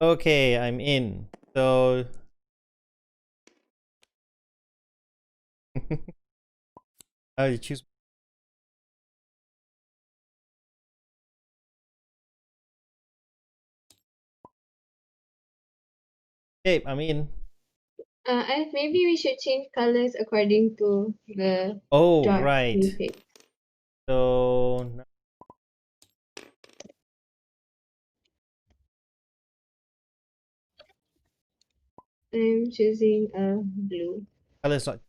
Okay, I'm in. So how do you choose? Okay, I'm in. Maybe we should change colors according to the Oh, dot we right. pick. So I'm choosing blue. color's not.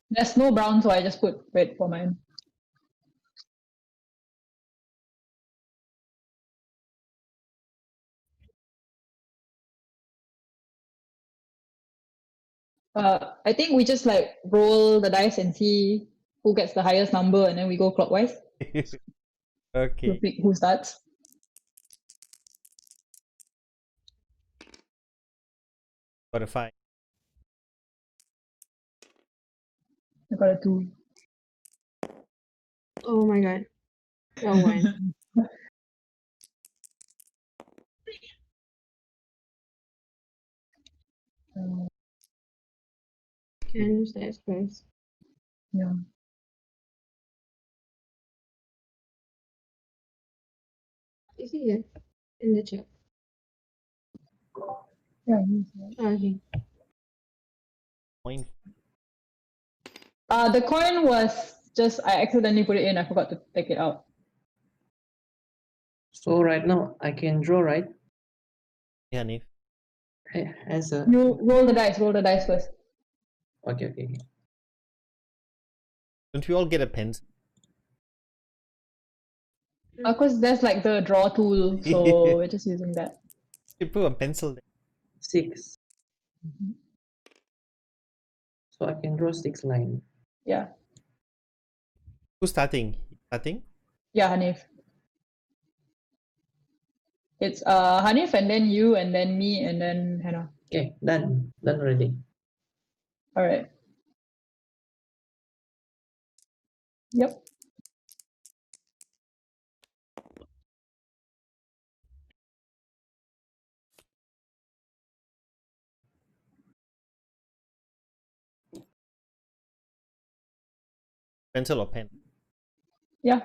There's no brown, so I just put red for mine. I think we just like roll the dice and see who gets the highest number, and then we go clockwise to Okay. pick who starts. Got a 5. I got a 2. Oh my god. No one. Can start first. Yeah. Is he here? In the chat. Yeah. Okay. Point. The coin was just I accidentally put it in. I forgot to take it out. So right now I can draw, right? Yeah, Nif. As a You roll the dice. Roll the dice first. okay. Don't we all get a pencil? Because there's like the draw tool, so we're just using that. You put a pencil there. 6. So I can draw 6 line. Yeah. Who's starting? Starting? Yeah, Hanif. It's Hanif and then you and then me and then Hannah. Okay, done already. All right. Yep. Pencil or pen? Yeah.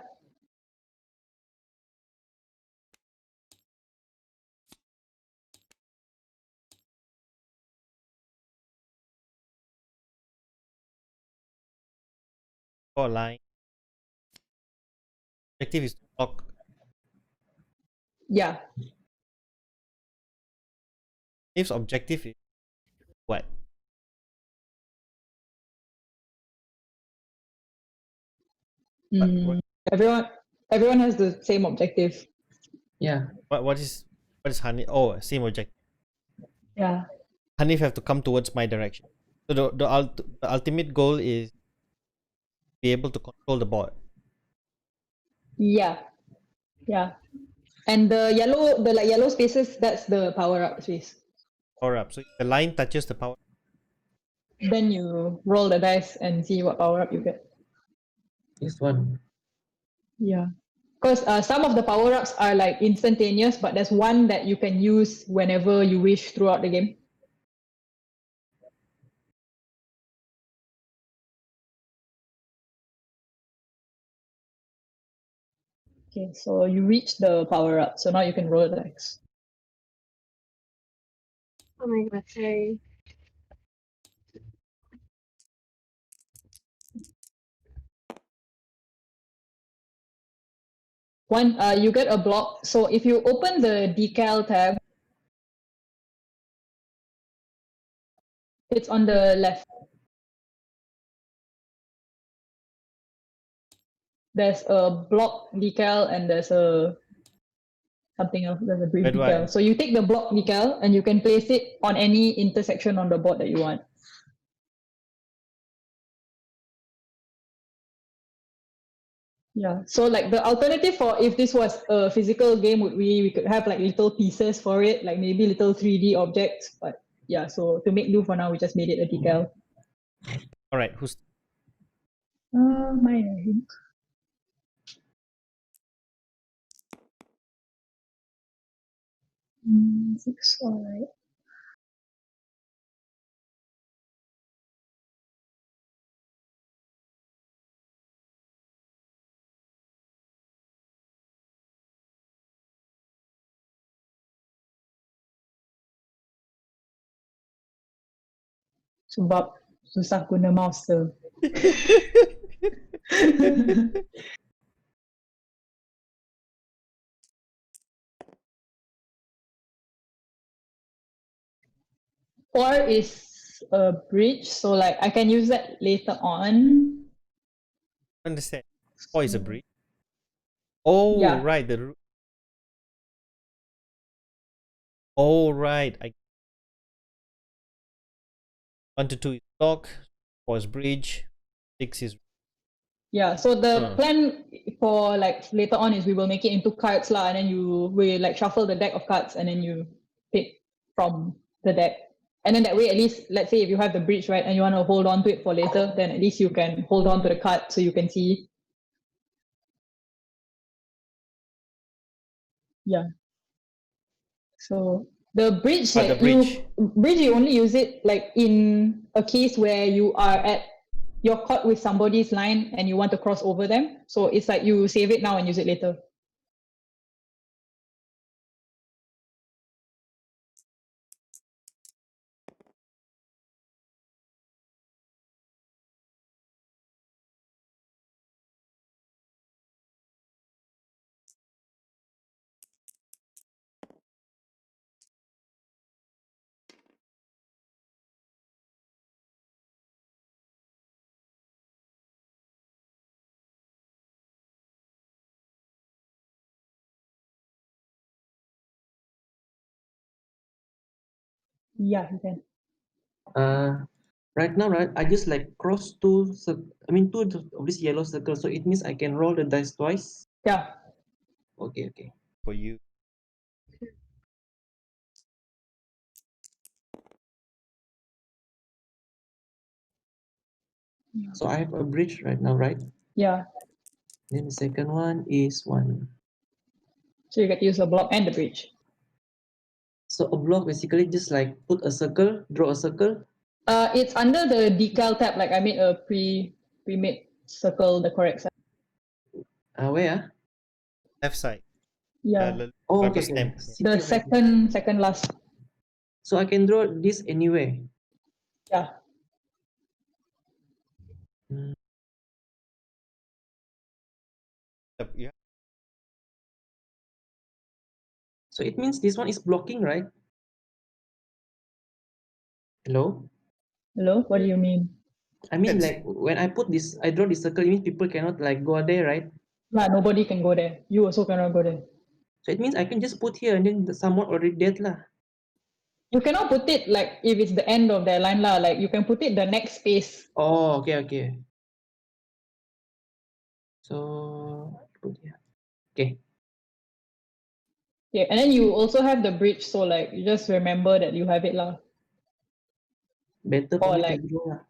Or line? Objective is to block. Yeah. Nif's objective is what? Mm, everyone has the same objective. Yeah. What is Hanif? Oh, same objective. Yeah. Hanif have to come towards my direction. So the ultimate goal is be able to control the board. Yeah. Yeah. And the yellow spaces, that's the power up space. Power up. So if the line touches the power. Then you roll the dice and see what power up you get. This one. Yeah. Because some of the power ups are like instantaneous, but there's one that you can use whenever you wish throughout the game. Okay, so you reach the power up, so now you can roll the dice. Oh my god, sorry. One, you get a block. So if you open the decal tab, it's on the left. There's a block decal and there's a something else. There's a brief Where do I- decal. So you take the block decal and you can place it on any intersection on the board that you want. Yeah. So like the alternative for if this was a physical game would be we could have like little pieces for it, like maybe little 3D objects. But yeah, so to make do for now, we just made it a decal. All right, who's Mine, I think. 6, all right. Sebab susah guna mouse tu. Or is a bridge, so like I can use that later on. understand? Or is a bridge? Oh, Yeah. right. Oh, right. 1 to 2 is block. 4 is bridge. 6 is. Yeah, so the Huh. plan for like later on is we will make it into cards lah, and then we like shuffle the deck of cards and then you pick from the deck. And then that way, at least, let's say if you have the bridge, right, and you want to hold on to it for later, then at least you can hold on to the card so you can see. Yeah. So the bridge, But like the bridge. you only use it like in a case where you're caught with somebody's line and you want to cross over them. So it's like you save it now and use it later. Yeah, you can. Right now, right, I just like cross two of this yellow circle, so it means I can roll the dice twice. Yeah. Okay, okay. For you. So I have a bridge right now, right? Yeah. Then the second one is 1. So you get to use the block and the bridge. So a block basically just like put a circle, draw a circle. It's under the decal tab. Like I made a pre-made circle the correct side. Where? Left side. Yeah. Oh, Rubber okay, okay. stamp. The second last. So I can draw this anywhere. Yeah. Mm, Yeah. So it means this one is blocking, right? Hello? Hello? What do you mean? I mean, Yes. like when I put this, I draw this circle, it means people cannot like go there, right? Yeah, nobody can go there. You also cannot go there. So it means I can just put here and then someone already dead lah. You cannot put it like if it's the end of their line lah. Like you can put it the next space. Oh, okay, okay. So put here. Okay. Yeah, and then you also have the bridge. So like you just remember that you have it lah. Better for Or me like to draw lah.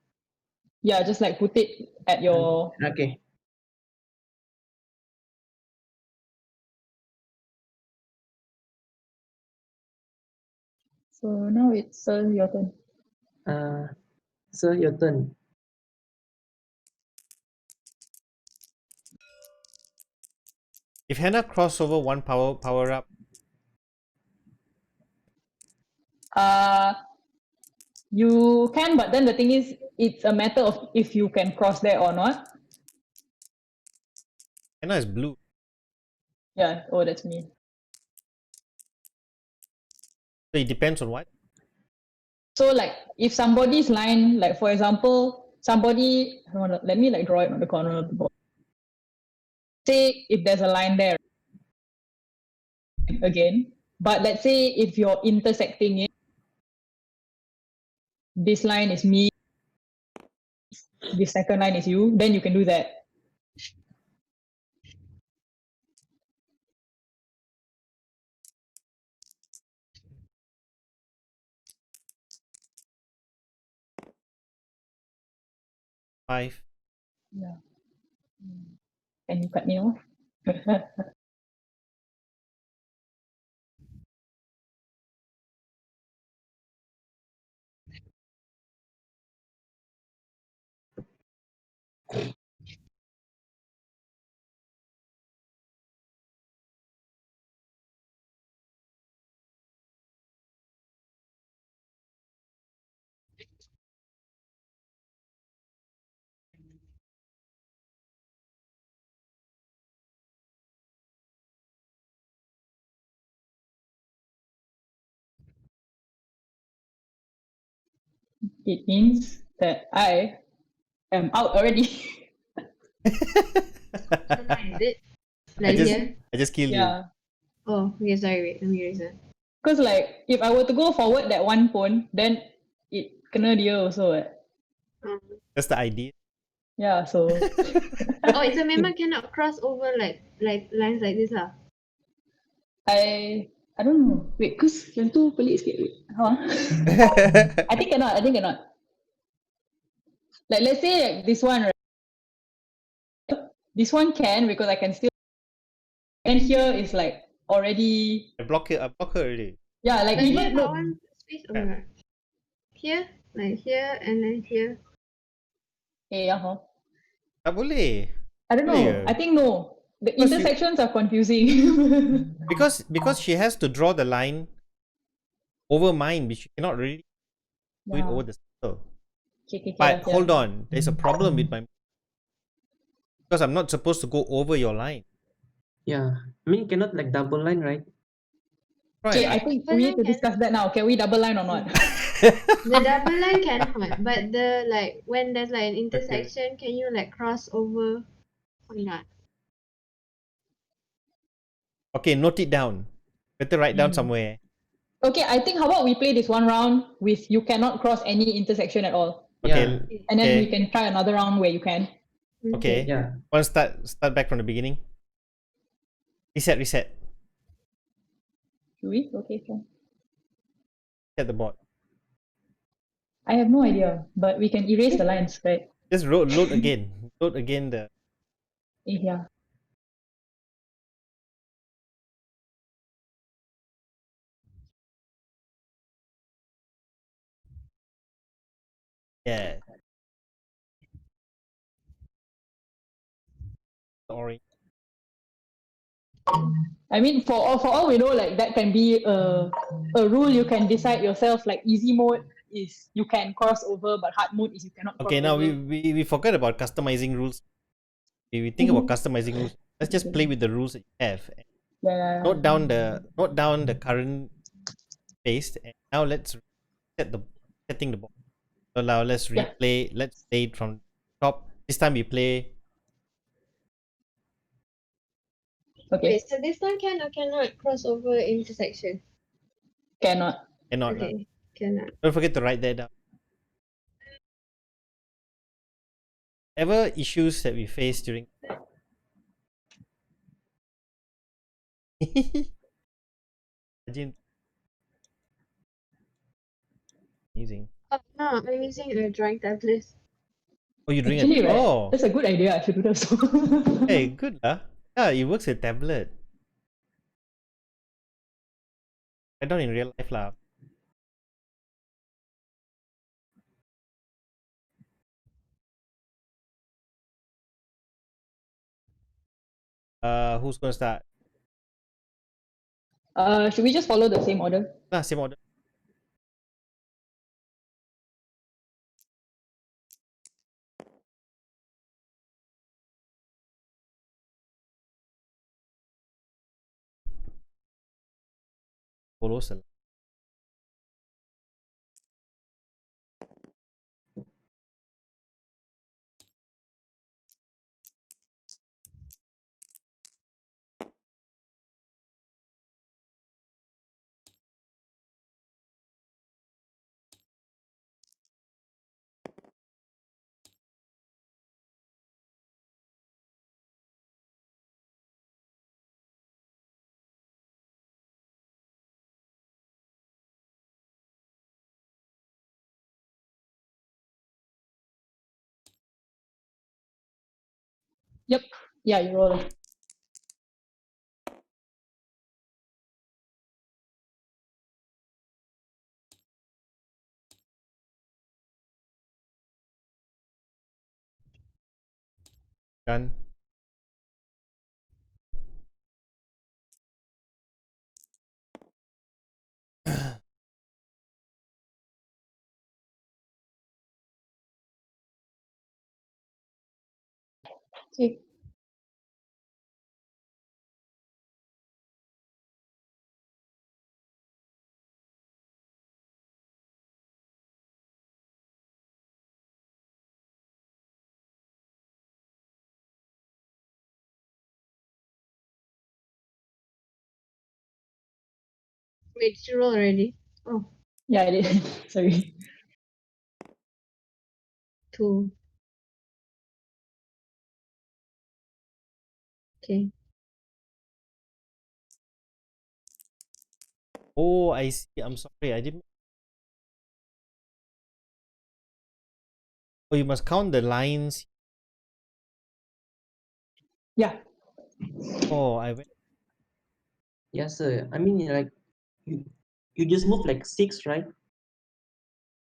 yeah, just like put it at your Okay. So now it's your turn. So your turn. If Hannah cross over one power up, You can, but then the thing is, it's a matter of if you can cross there or not. Hannah is blue. Yeah. Oh, that's me. So it depends on what? So like, if somebody's line, like for example, somebody, let me like draw it on the corner of the board. Say if there's a line there again, but let's say if you're intersecting it, this line is me, this second line is you, then you can do that. 5. Yeah. Can you cut me off? It means that I am out already. So now is it? I Like just here? I just killed you. Yeah. Oh, okay, sorry, wait, let me erase that. Because like if I were to go forward that one pawn, then it kena dia also. Um, That's the idea. Yeah, so oh, it's a memang cannot cross over like lines like this lah. I don't know. Wait, cause yang tu pelik sikit. Wait, how ah? I think cannot. I think cannot. Like let's say like this one, right? This one can because I can still. And here is like already. I block her already. Yeah, like But here even got no. one space. Oh my god. Here, like here, and then here. Eh, yeah, huh? Tak boleh. I don't Boleh know. ke? I think no. The Because you- intersections are confusing. Because she has to draw the line over mine, which she cannot really do it Yeah. over the circle. Okay, But yeah. hold on, there's a problem with my because I'm not supposed to go over your line. Yeah, I mean, cannot like double line, right? Okay, Right. I think Double we need line to discuss that now. Can we double line or not? The double line cannot, but the like when there's like an intersection, can you like cross over or not? Okay, note it down. Better write down somewhere. Okay, I think how about we play this one round with you cannot cross any intersection at all. Okay. Yeah. And then we Okay. can try another round where you can. Okay. Yeah. Want to start back from the beginning? Reset. Should we? Okay, sure. Set the board. I have no idea, but we can erase the lines, right? Just load again. Load again the Yeah. yeah. The orange. I mean, for all we know, like that can be a rule you can decide yourself. Like easy mode is you can cross over, but hard mode is you cannot cross Okay, now over. we forgot about customizing rules. We think about customizing rules. Let's just play with the rules that you have. Yeah. Note down the current paste, and now let's setting the board. So now let's Yeah. replay. Let's play it from top. This time we play. Okay. Wait, so this one can or cannot cross over intersection? Cannot. Cannot. Lah. Okay, cannot. Don't forget to write that down. Ever issues that we face during. Imagine. Using. Oh no, I'm using a drawing tablet. Oh, you drink Actually, it. right? Oh, That's a good idea. I should do that. So. hey, good lah. Yeah, it works with tablet. Write down in real life lah. Who's gonna start? Should we just follow the same order? Same order. Follow select. Yep. Yeah, you roll it. Done. Okay. Wait, did you roll already? Oh, Yeah, I did. Sorry. 2. Okay. Oh, I see. I'm sorry. I didn't. Oh, you must count the lines. Yeah. Oh, I went. Yes, sir. I mean, like you, you just move like 6, right?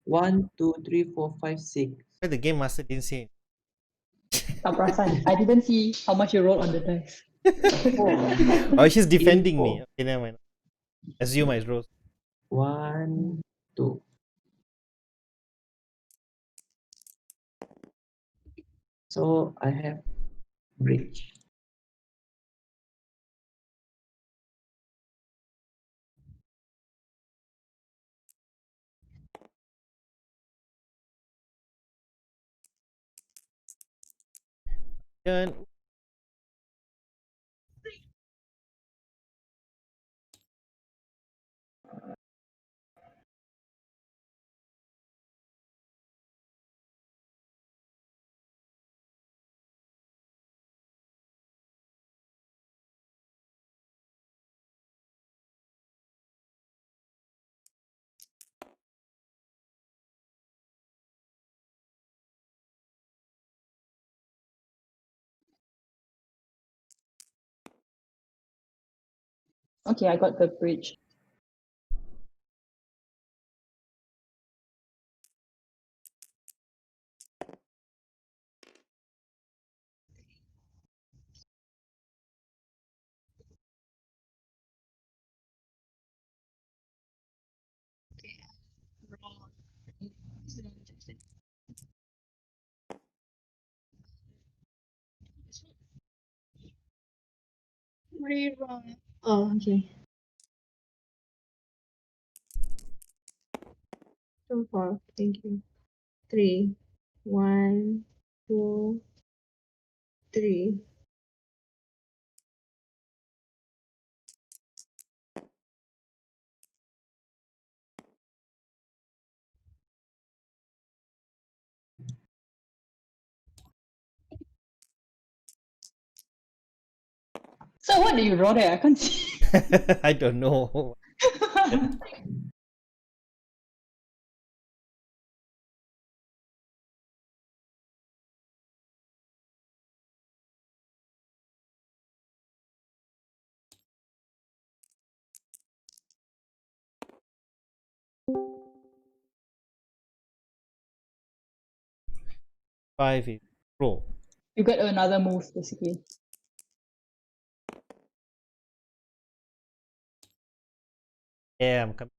1, 2, 3, 4, 5, 6. The game master didn't say. Tak perasan. I didn't see how much you rolled on the dice. Oh, she's defending me. Info. Okay, never mind. Assume I rose. 1, 2. So I have bridge. Done. Okay, I got the bridge. Okay. Roll. Reroll. Oh, okay. 2, 4. Thank you. 3. 1, 2, 3. So what do you roll there? I can't see. I don't know. 5 is roll. You get another move, basically. Yeah, I'm coming.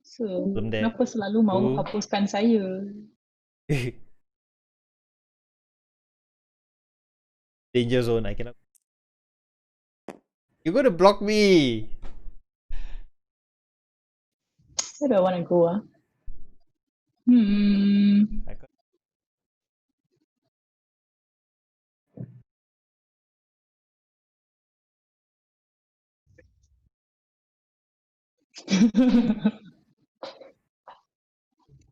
So, Belum deh. kenapa selalu mau Two. hapuskan saya? Danger zone. I cannot. You're gonna block me. Where do I want to go? Hmm. I got-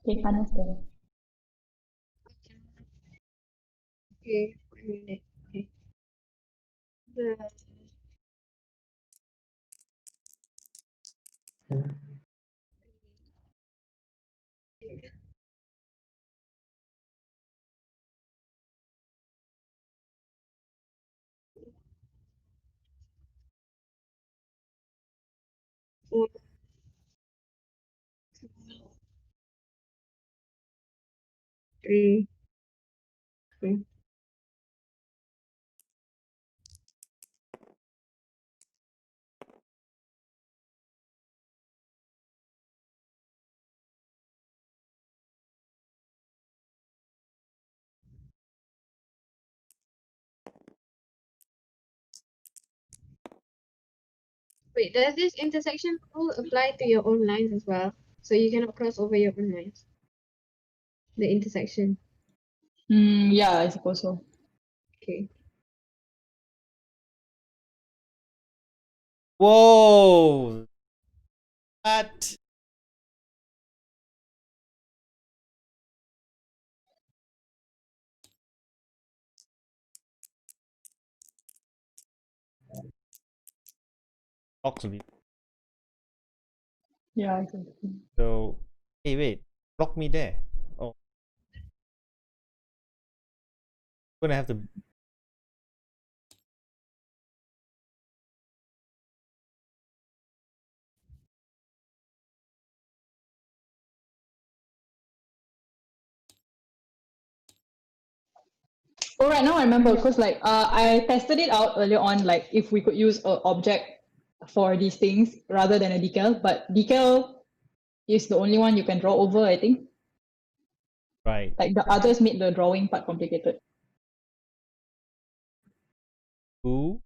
Okay, panas dah. Okay. 1 minute. Okay. The 1, 2, 3, 4. Wait, does this intersection rule apply to your own lines as well? So you cannot cross over your own lines? The intersection. Yeah, I suppose so. Okay. Whoa! What? Oxley. Yeah, I think. So, hey, wait. Block me there. Oh. Gonna have to. Oh, right now I remember because like I tested it out earlier on, like if we could use an object for these things rather than a decal, but decal is the only one you can draw over, I think. Right. Like the others made the drawing part complicated. Who?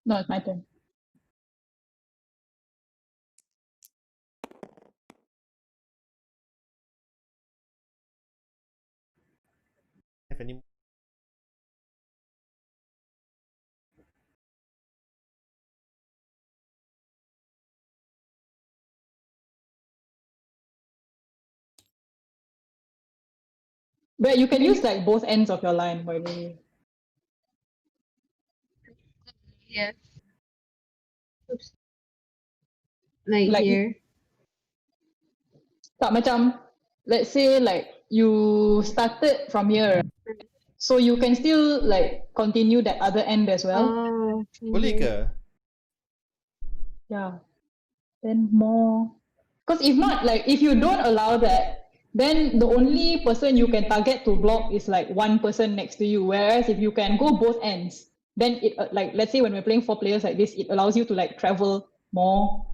No, it's my turn. Have any? But you can use like both ends of your line, by the way. Yeah. Oops. Like Like here. tak macam, let's say like you started from here, so you can still like continue that other end as well. Oh. Boleh ke? Yeah. Then more. Because if not, like if you don't allow that, then the only person you can target to block is like one person next to you. Whereas if you can go both ends, then it like let's say when we're playing 4 players like this, it allows you to like travel more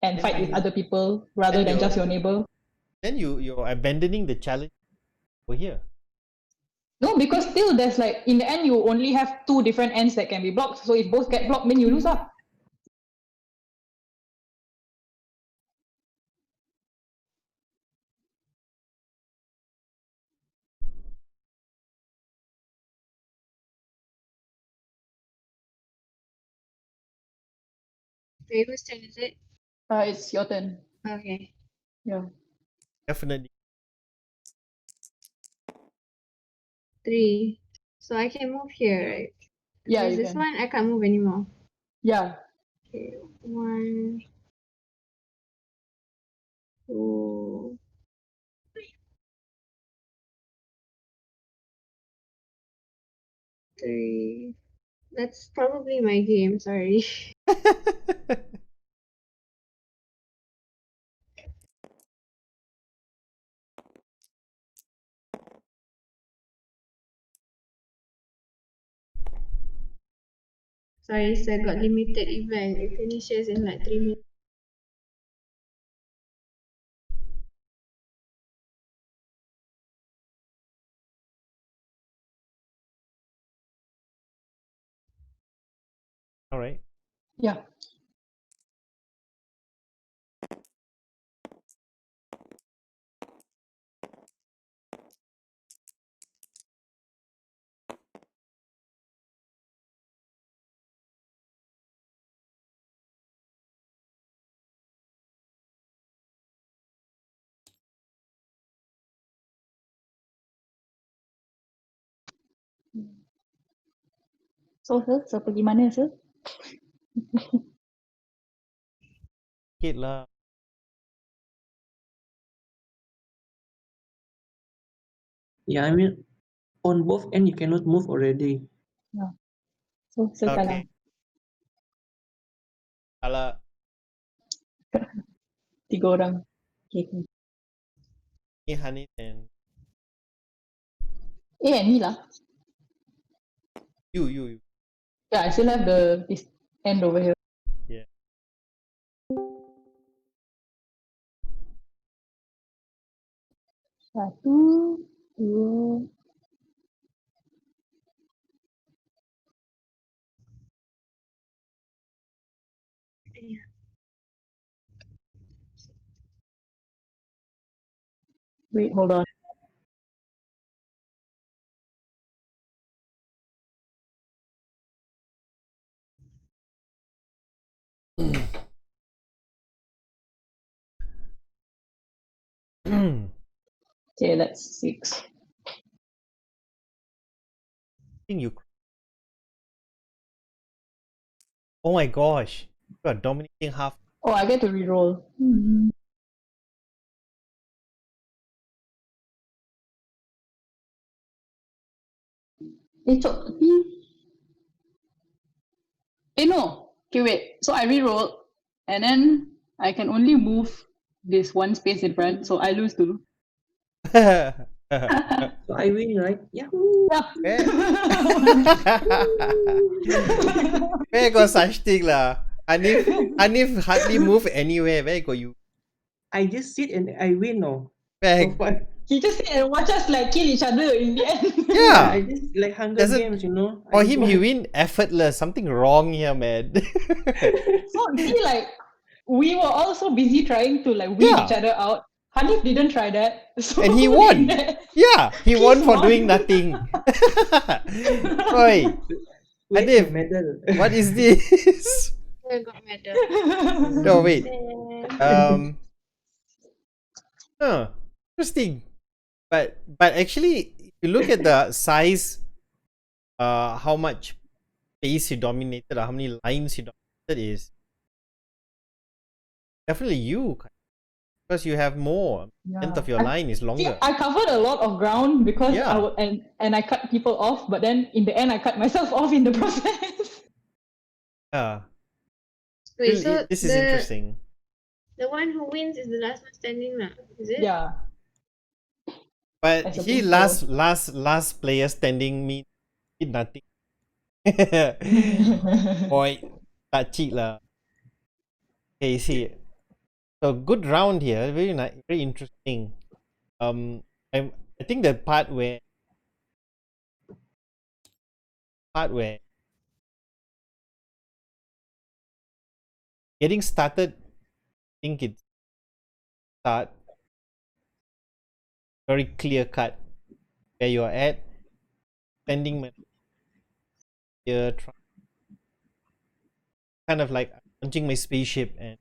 and Then fight with you- other people rather then than just you're- your neighbor. Then you're abandoning the challenge over here. No, because still there's like in the end you only have 2 different ends that can be blocked. So if both get blocked, then you lose up. Wait, whose turn is it? It's your turn. Okay. Yeah. Definitely. 3. So I can move here, right? Yeah, Because you this can. one I can't move anymore. Yeah. Okay. 1, 2, 3. That's probably my game, sorry. Sorry, sir, got limited event. It finishes in like 3 minutes. All right. Yeah. So, sir pergi mana, sir? Sikit lah. Yeah, I mean, on both end you cannot move already. So Okay. Kalau tiga orang. Okay. ni Hanif and Ni lah. you. Yeah, I still have this end over here. Yeah. Satu, dua. Wait, hold on. Okay, that's 6. think you. Oh my gosh, you are dominating half. Oh, I get to reroll. Cok, tapi... no. Okay, wait. So I rerolled, and then I can only move this one space in front, so I lose 2. So I win, right? Yahoo! Where got such thing lah? Hanif hardly move anywhere. Where got you? I just sit and I win, no. Where? For fun. He just sit and watch us like kill each other in the end. Yeah. I just like Hunger Doesn't- Games, you know. For I just him, want- he win effortless. Something wrong here, man. So see, like we were all so busy trying to like weed Yeah. each other out. Hanif didn't try that, so And he won. Yeah, he won for won. doing nothing. Oi, Where's Hanif. the medal? what is this? I got medal. No, wait. Then Interesting. But actually, if you look at the size, how much space he dominated, or how many lines he dominated is definitely you, because you have more. Length of your line is See, longer. I covered a lot of ground because Yeah. and I cut people off, but then in the end I cut myself off in the process. Yeah. wait, This, so this is interesting. the one who wins is the last one standing lah. Is it? Yeah. But I he suppose last player standing me did nothing. Boy, tak cheat lah. Okay, see. So good round here, very nice, very interesting. I think the part where getting started, I think it's start very clear cut where you are at, spending here, kind of like launching my spaceship and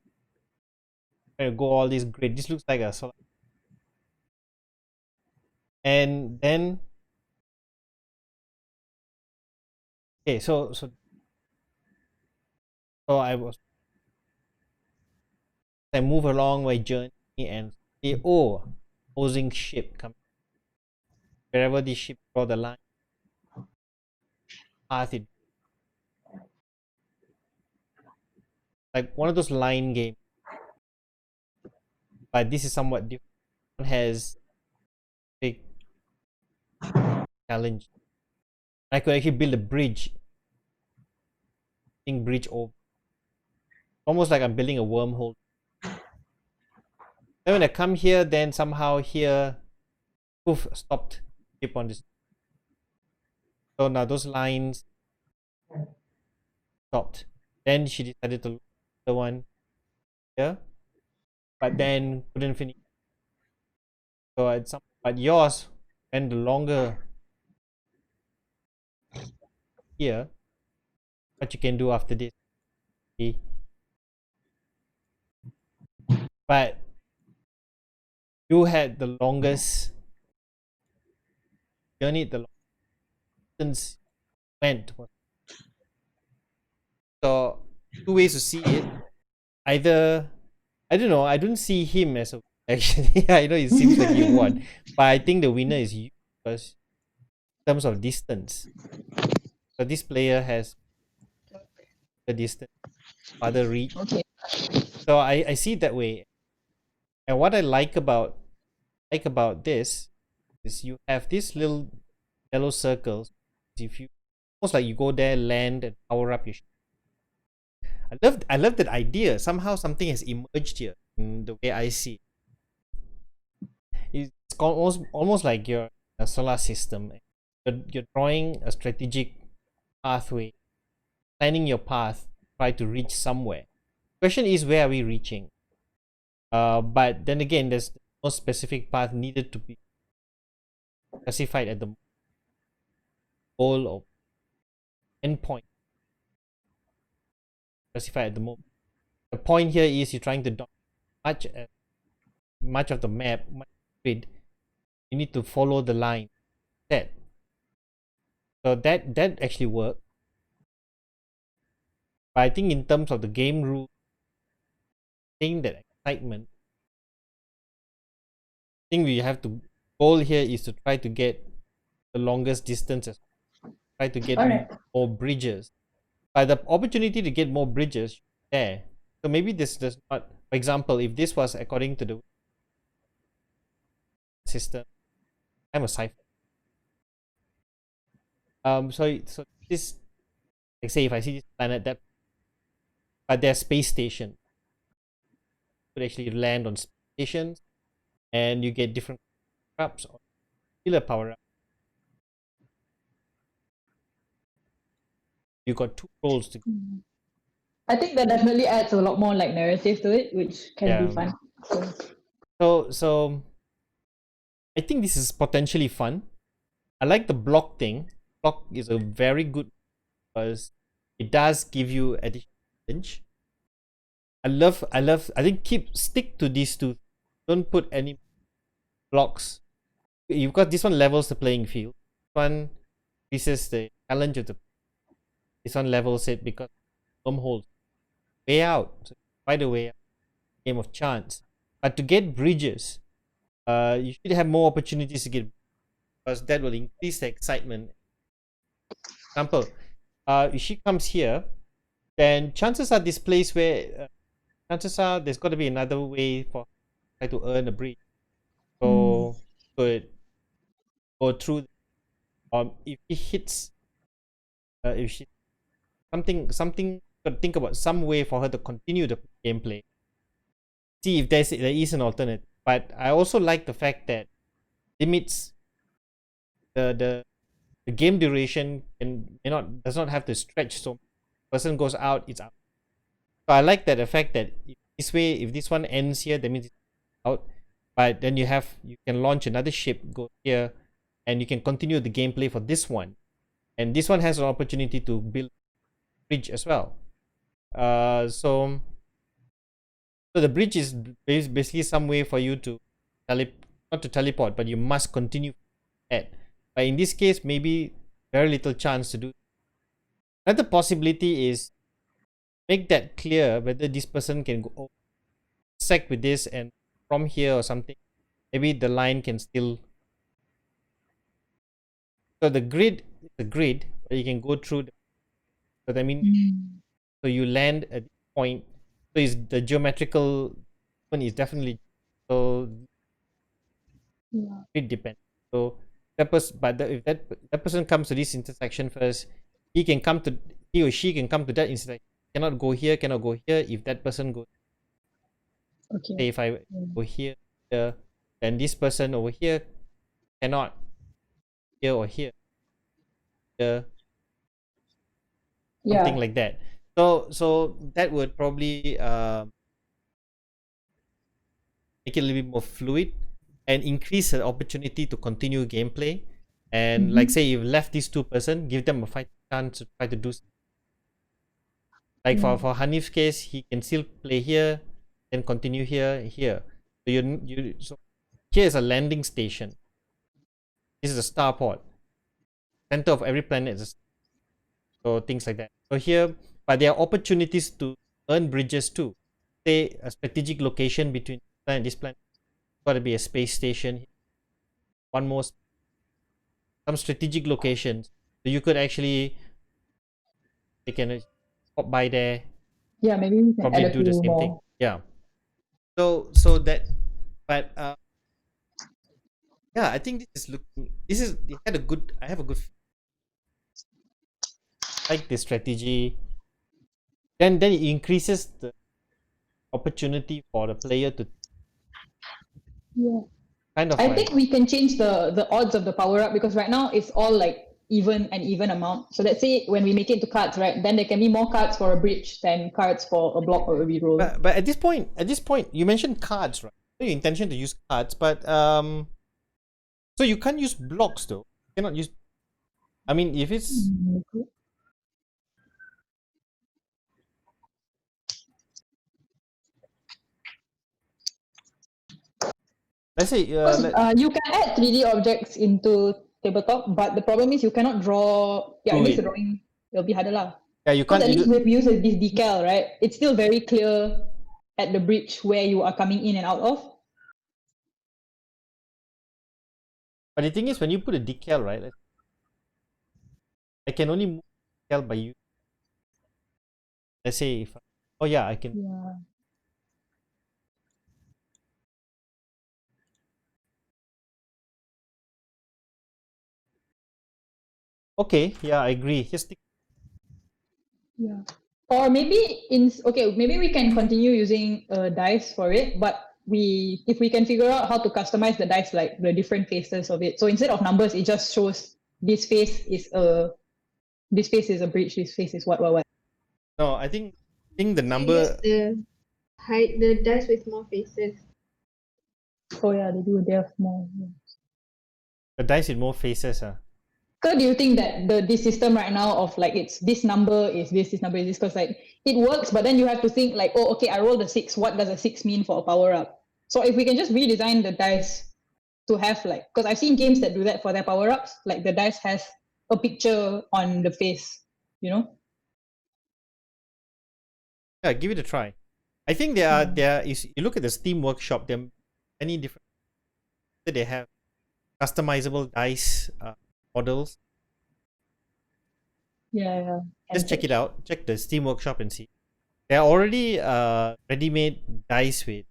trying to go all this grid. This looks like a solar. And then okay, so I move along my journey and see, oh, opposing ship coming. Wherever the ship draw the line, path it. Like one of those line games. But this is somewhat different. It has big challenge. I could actually build a bridge. Bridge over. Almost like I'm building a wormhole. And when I come here, then somehow here, poof, stopped. Keep on this. So now those lines stopped. Then she decided to look at the one here, but then couldn't finish. So it's but yours went longer here. What you can do after this? Okay. But you had the longest journey, the distance went. So 2 ways to see it. Either I don't know. I don't see him as a actually. I know it seems like you won, but I think the winner is you. because in terms of distance. So this player has the distance, other reach. Okay. So I see it that way. And what I like about this is you have these little yellow circles. If you almost like you go there, land, and power up your ship. I love that idea. Somehow something has emerged here in the way I see it. It's almost like you're a solar system. You're drawing a strategic pathway, planning your path, try to reach somewhere. Question is, where are we reaching? But then again, there's no specific path needed to be specified at the goal or endpoint specified at the moment. The point here is you're trying to do much of the map, grid. You need to follow the line set. So that actually works. But I think in terms of the game rule, I think that excitement. I think we have to goal here is to try to get the longest distances. Try to get Alright. more bridges. But the opportunity to get more bridges there. So maybe this does not. For example, if this was according to the system, I'm a cipher. So this, like say if I see this planet that, but there's space station, you could actually land on stations, and you get different power-ups or killer power up. You got two roles to go. I think that definitely adds a lot more like narrative to it, which can be Yeah. fun. So I think this is potentially fun. I like the block thing. Block is a very good because it does give you additional challenge. I think stick to these two. Don't put any blocks. You've got this one levels the playing field. This one increases the challenge of the. This one levels it because holes way out. So by the way, game of chance. But to get bridges, you should have more opportunities to get, because that will increase the excitement. Example, if she comes here, then chances are this place where chances are there's got to be another way for her to earn a bridge. So could go through. If she hits, if she something, but think about some way for her to continue the gameplay. See if there is an alternate. But I also like the fact that limits the game duration does not have to stretch so much. Person goes out, it's out. So I like that the fact that this way, if this one ends here, that means it's out. But then you can launch another ship, go here, and you can continue the gameplay for this one. And this one has an opportunity to build bridge as well. So the bridge is basically some way for you to not to teleport, but you must continue that. But in this case, maybe very little chance to do. Another possibility is make that clear whether this person can go sec with this and from here or something. Maybe the line can still. So the grid is a grid where you can go through. So that means so you land at this point. So is the geometrical one is definitely so. It depends. So that person, but if that person comes to this intersection first, he or she can come to that intersection. Cannot go here. If that person goes, Okay. say if I go here, then this person over here cannot here or here. Something like that. So that would probably make it a little bit more fluid and increase the opportunity to continue gameplay. And like say you've left these two person, give them a fight chance to try to do. Like for Hanif's case, he can still play here, then continue here. So here is a landing station. This is a starport. Center of every planet is so things like that. So here, but there are opportunities to earn bridges too. Say a strategic location between this planet and this planet. Got to be a space station. One more. some strategic locations, so you could actually they can pop by there, Yeah, maybe we can probably add a do the few same more. thing. Yeah. So that, but yeah, I think this is looking. This is it had a good. I have a good like this strategy. Then it increases the opportunity for the player to Yeah. kind of I like think we can change the odds of the power up because right now it's all like even amount. So let's say when we make it into cards, right? Then there can be more cards for a bridge than cards for a block or a reroll. but at this point you mentioned cards, right? Your intention to use cards, but so you can't use blocks though. You cannot use. I mean, if it's let's say Because you can add 3D objects into tabletop, but the problem is you cannot draw. Yeah, Do it makes it. the drawing it'll be harder lah. yeah, you Because can't. at least You, we've used this decal, right? It's still very clear at the bridge where you are coming in and out of. but the thing is, when you put a decal, right? I can only move decal by you. Let's say if oh yeah, I can. Yeah. Okay, yeah, I agree. Just Yeah. Or maybe maybe we can continue using dice for it, but if we can figure out how to customize the dice, like the different faces of it. So instead of numbers, it just shows this face is a bridge, this face is what. no, I think the You number. use the dice with more faces. Oh yeah, they have more. Yeah. The dice with more faces, So do you think that this system right now of like it's this number is this number is this, because like it works, but then you have to think like, oh okay, I rolled a 6, what does a 6 mean for a power up? So if we can just redesign the dice to have like, because I've seen games that do that for their power ups, like the dice has a picture on the face, you know? Yeah, give it a try. I think there is. You look at the Steam Workshop. There are many different. They have customizable dice models. Yeah. Just check it out. Check the Steam Workshop and see. There are already ready-made dice with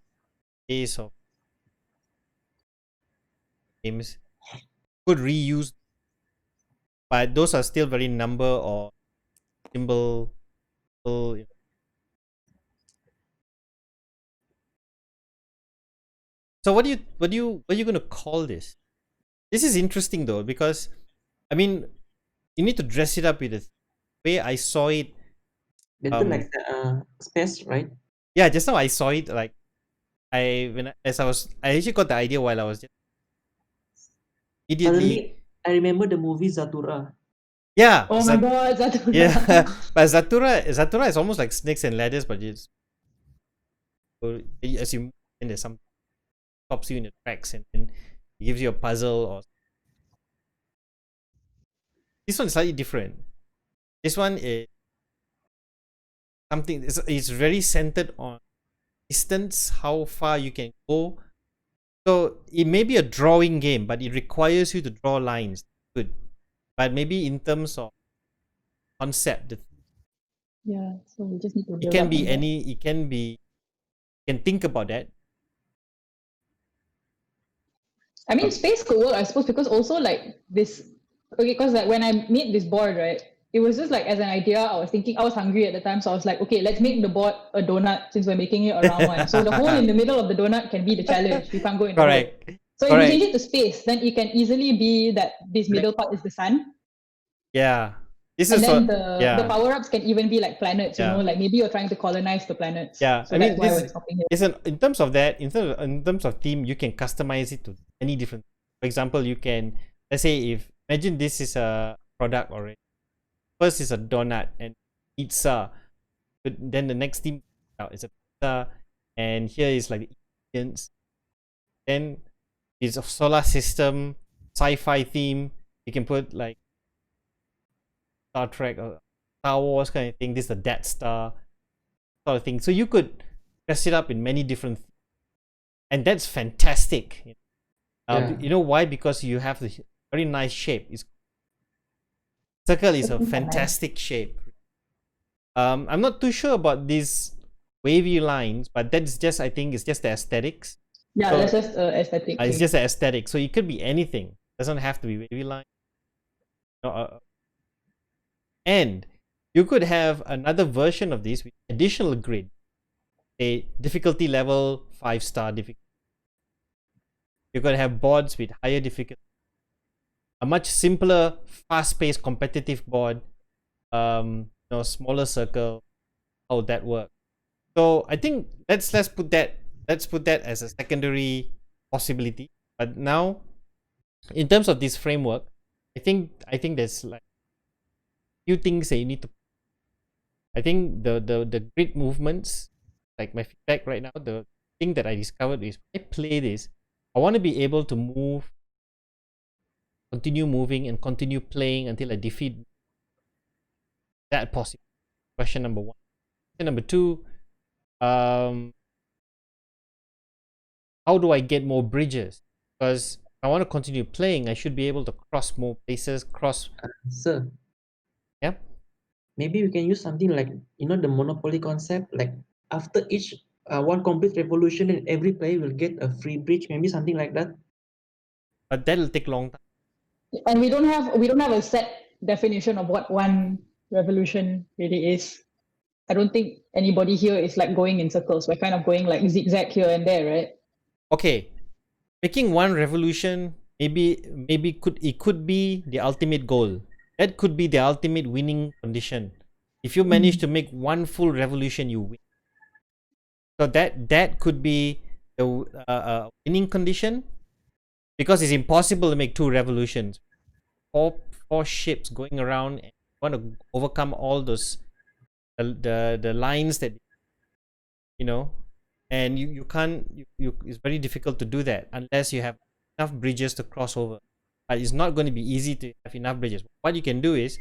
case of games. Could reuse, but those are still very number or symbol. So what are you gonna call this? This is interesting though, because I mean you need to dress it up with the way I saw it. Better like the space, right? Yeah, just now I saw it like I actually got the idea while I was just immediately. Suddenly, I remember the movie Zathura. Yeah. Oh my god, Zathura. Yeah, but Zathura is almost like Snakes and Ladders, but it's so as you move, and there's some stops you in the tracks and then it gives you a puzzle. Or this one is slightly different. This one is something. It's very centered on distance, how far you can go. So it may be a drawing game, but it requires you to draw lines. Good, but maybe in terms of concept, Yeah, so we just need to it build can up be on that. any. It can be. You can think about that. I mean, space could work, I suppose, because also like this, okay, because like when I made this board, right, it was just like as an idea, I was thinking, I was hungry at the time, so I was like, okay, let's make the board a donut since we're making it a round one. So the hole in the middle of the donut can be the challenge. You can't go in the hole. Correct. So if Correct. we change it to space, then it can easily be that this middle part is the sun. Yeah. This And is then what, the power-ups can even be like planets, you Yeah. know, like maybe you're trying to colonize the planets. Yeah, So I mean, that's why this we're stopping here. Listen, in terms of that, in terms of theme, you can customize it to any different. For example, you can, let's say, imagine this is a product already. First is a donut and pizza, but then the next theme is a pizza, and here is like the ingredients. Then it's a solar system, sci-fi theme. You can put like Star Trek or Star Wars kind of thing. This is the Death Star sort of thing. So you could dress it up in many different, and that's fantastic. Yeah. You know why? Because you have the very nice shape. Circle is a Circles are nice. fantastic shape. I'm not too sure about these wavy lines, but that's just, I think it's just the aesthetics. Yeah, So- that's just aesthetic. It's thing. just an aesthetic, so it could be anything. Doesn't have to be wavy line. And you could have another version of this with additional grid, a difficulty level 5-star difficulty. You could have boards with higher difficulty, a much simpler, fast-paced competitive board, smaller circle. How would that work? So I think let's put that as a secondary possibility. But now, in terms of this framework, I think there's like few things that you need to. I think the grid movements, like my feedback right now, the thing that I discovered is when I play this, I want to be able to move, continue moving, and continue playing until I defeat that possible. Question number one. Question number two, how do I get more bridges? Because if I want to continue playing, I should be able to cross more places, Sir. Yeah? Maybe we can use something like, the Monopoly concept, like after each one complete revolution, and every player will get a free bridge, maybe something like that. but that'll take long time. And we don't have a set definition of what one revolution really is. I don't think anybody here is like going in circles. We're kind of going like zigzag here and there, right? Okay, making one revolution maybe could be the ultimate goal. That could be the ultimate winning condition. If you manage to make one full revolution, you win. So that could be the winning condition, because it's impossible to make 2 revolutions. Four ships going around, and you want to overcome all those the lines that and you can't. It's very difficult to do that unless you have enough bridges to cross over. But it's not going to be easy to have enough bridges. What you can do is,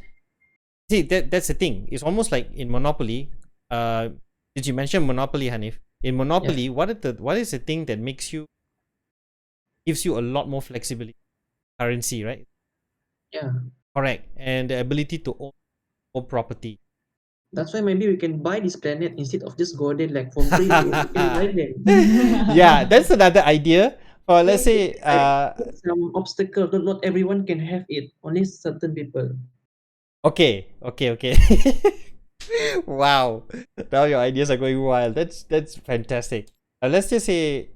see, that's the thing. It's almost like in Monopoly. Did you mention Monopoly, Hanif? In Monopoly, what is the thing that gives you a lot more flexibility? Currency, right? Yeah. Correct. And the ability to own more property. That's why maybe we can buy this planet instead of just go there like for free. We can buy them. Yeah, that's another idea. Or let's say, Some obstacle. Not everyone can have it. Only certain people. okay. Wow, now your ideas are going wild. That's fantastic. Let's just say,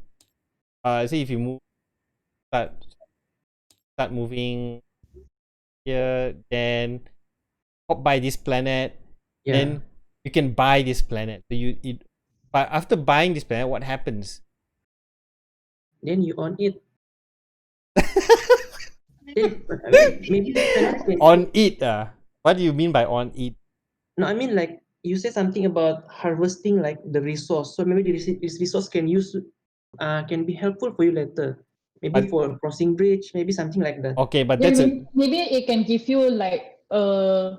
if you start moving here, then hop by this planet, Yeah. then you can buy this planet. So but after buying this planet, what happens? Then you own it. Then, maybe the planet can. On it, what do you mean by on it? No, I mean like you said something about harvesting like the resource. So maybe this resource can be helpful for you later. Maybe But- for crossing bridge, maybe something like that. Okay, but Yeah, that's maybe it can give you like a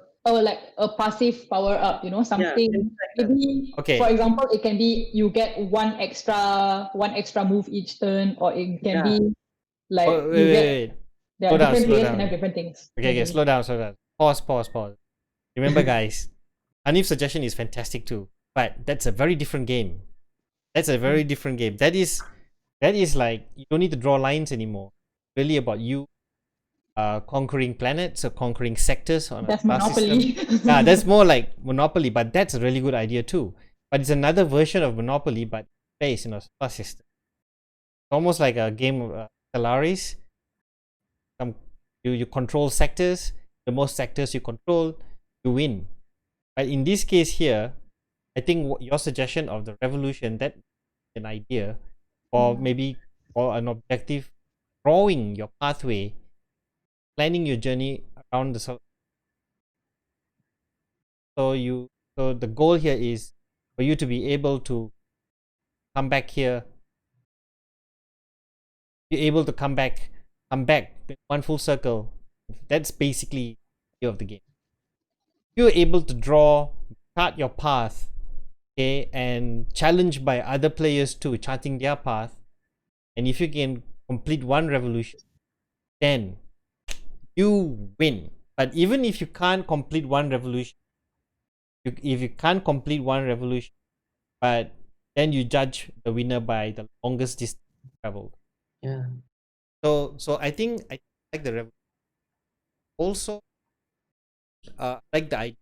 passive power up, something. things like that. Maybe Okay. for example, it can be you get one extra move each turn, or it can Yeah. be like Oh, you get wait. there Slow are down, different slow players down. can have different things. Okay, slow down. Pause. Remember, guys, Hanif's suggestion is fantastic too, but that's a very different game. That is like, you don't need to draw lines anymore. Really about you conquering planets or conquering sectors on That's a star system. Monopoly. Yeah, that's more like Monopoly, but that's a really good idea too. But it's another version of Monopoly, but based in a star system. Almost like a game of Stellaris. You control sectors. The more sectors you control, you win. But in this case here, I think your suggestion of the revolution, that an idea, or maybe or an objective, drawing your pathway, planning your journey around the so the goal here is for you to be able to come back here, be able to come back one full circle. That's basically the idea of the game. You're able to chart your path, okay, and challenged by other players too, charting their path. And if you can complete one revolution, then you win. But even if you can't complete one revolution, if you can't complete one revolution, but then you judge the winner by the longest distance traveled. Yeah. So I think I like the revolution. Also, like the idea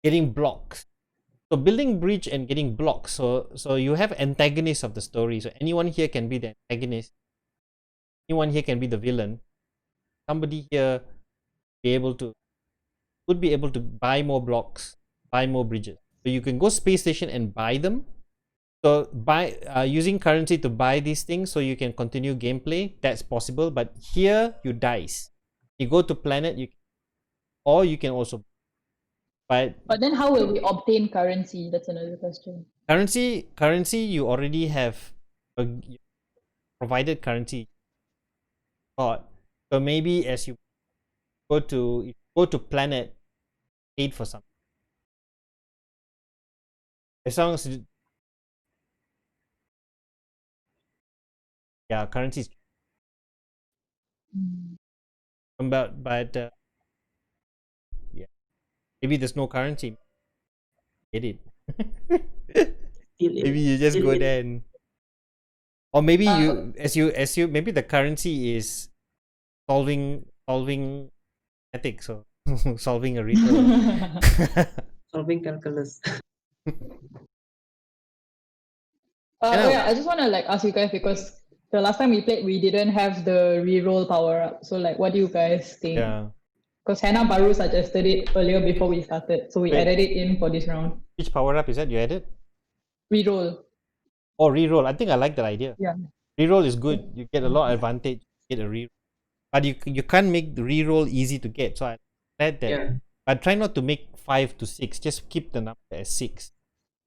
getting blocks. So building bridge and getting blocks. So you have antagonists of the story. So anyone here can be the antagonist. Anyone here can be the villain. Somebody here would be able to buy more blocks, buy more bridges. So you can go space station and buy them. So buy using currency to buy these things so you can continue gameplay. That's possible. But here you dice. You go to planet, or you can also. But then how will we obtain currency? That's another question. currency you already have provided currency. So maybe as you go to planet, paid for something. As long as yeah, currency is but yeah, maybe there's no currency. Get it? Maybe you just go there and, or maybe as you maybe the currency is solving ethics or solving a riddle. Solving calculus. Yeah, I just want to like ask you guys, because the last time we played, we didn't have the reroll power up. So like, what do you guys think? Yeah. Because Hannah Baru suggested it earlier before we started, so we Wait. added it in for this round. Which power up is that you added? Reroll. Oh, reroll. I think I like that idea. Yeah. Reroll is good. You get a lot of advantage. You get a reroll, but you can't make the reroll easy to get. So I glad that. Yeah. But try not to make 5 to 6. Just keep the number as 6.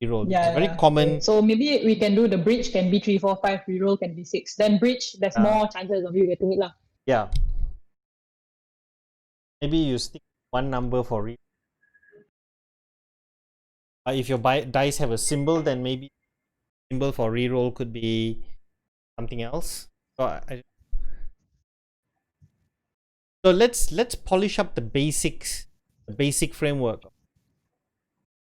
Reroll. Yeah, It's very yeah. common. So maybe we can do the bridge can be 3, 4, 5, reroll can be 6. Then bridge, there's more chances of you getting it lah. Yeah. Maybe you stick one number for reroll. If your dice have a symbol, then maybe symbol for reroll could be something else. So let's polish up the basics, the basic framework,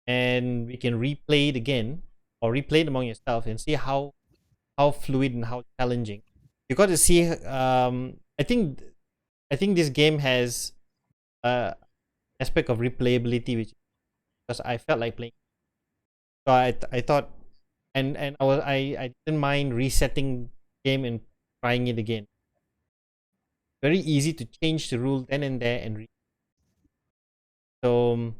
and we can replay it again or replay it among yourself and see how fluid and how challenging. You got to see. I think this game has aspect of replayability, which because I felt like playing. So I thought, and I didn't mind resetting game and trying it again. Very easy to change the rule then and there and so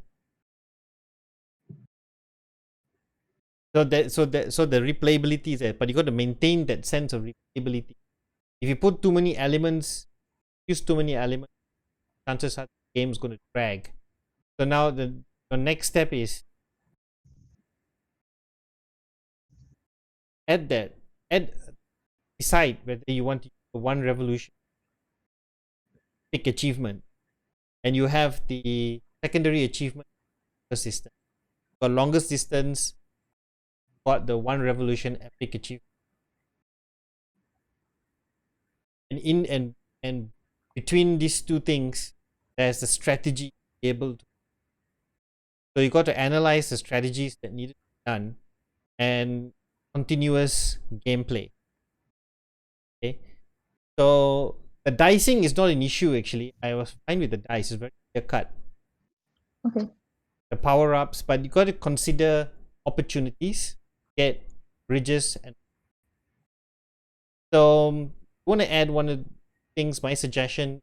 the replayability is there, but you got to maintain that sense of replayability. If you put too many elements, use too many elements, chances are the game's going to drag. So now the next step is decide whether you want to use one revolution, pick achievement, and you have the secondary achievement system. For longest distance, got the one revolution epic achievement. And between these two things, there's the strategy to be able to. So you got to analyze the strategies that need to be done and continuous gameplay. Okay, so the dicing is not an issue actually. I was fine with the dice; it's very clear cut. Okay. The power ups, but you got to consider opportunities, get bridges, and so I want to add one of the things. My suggestion: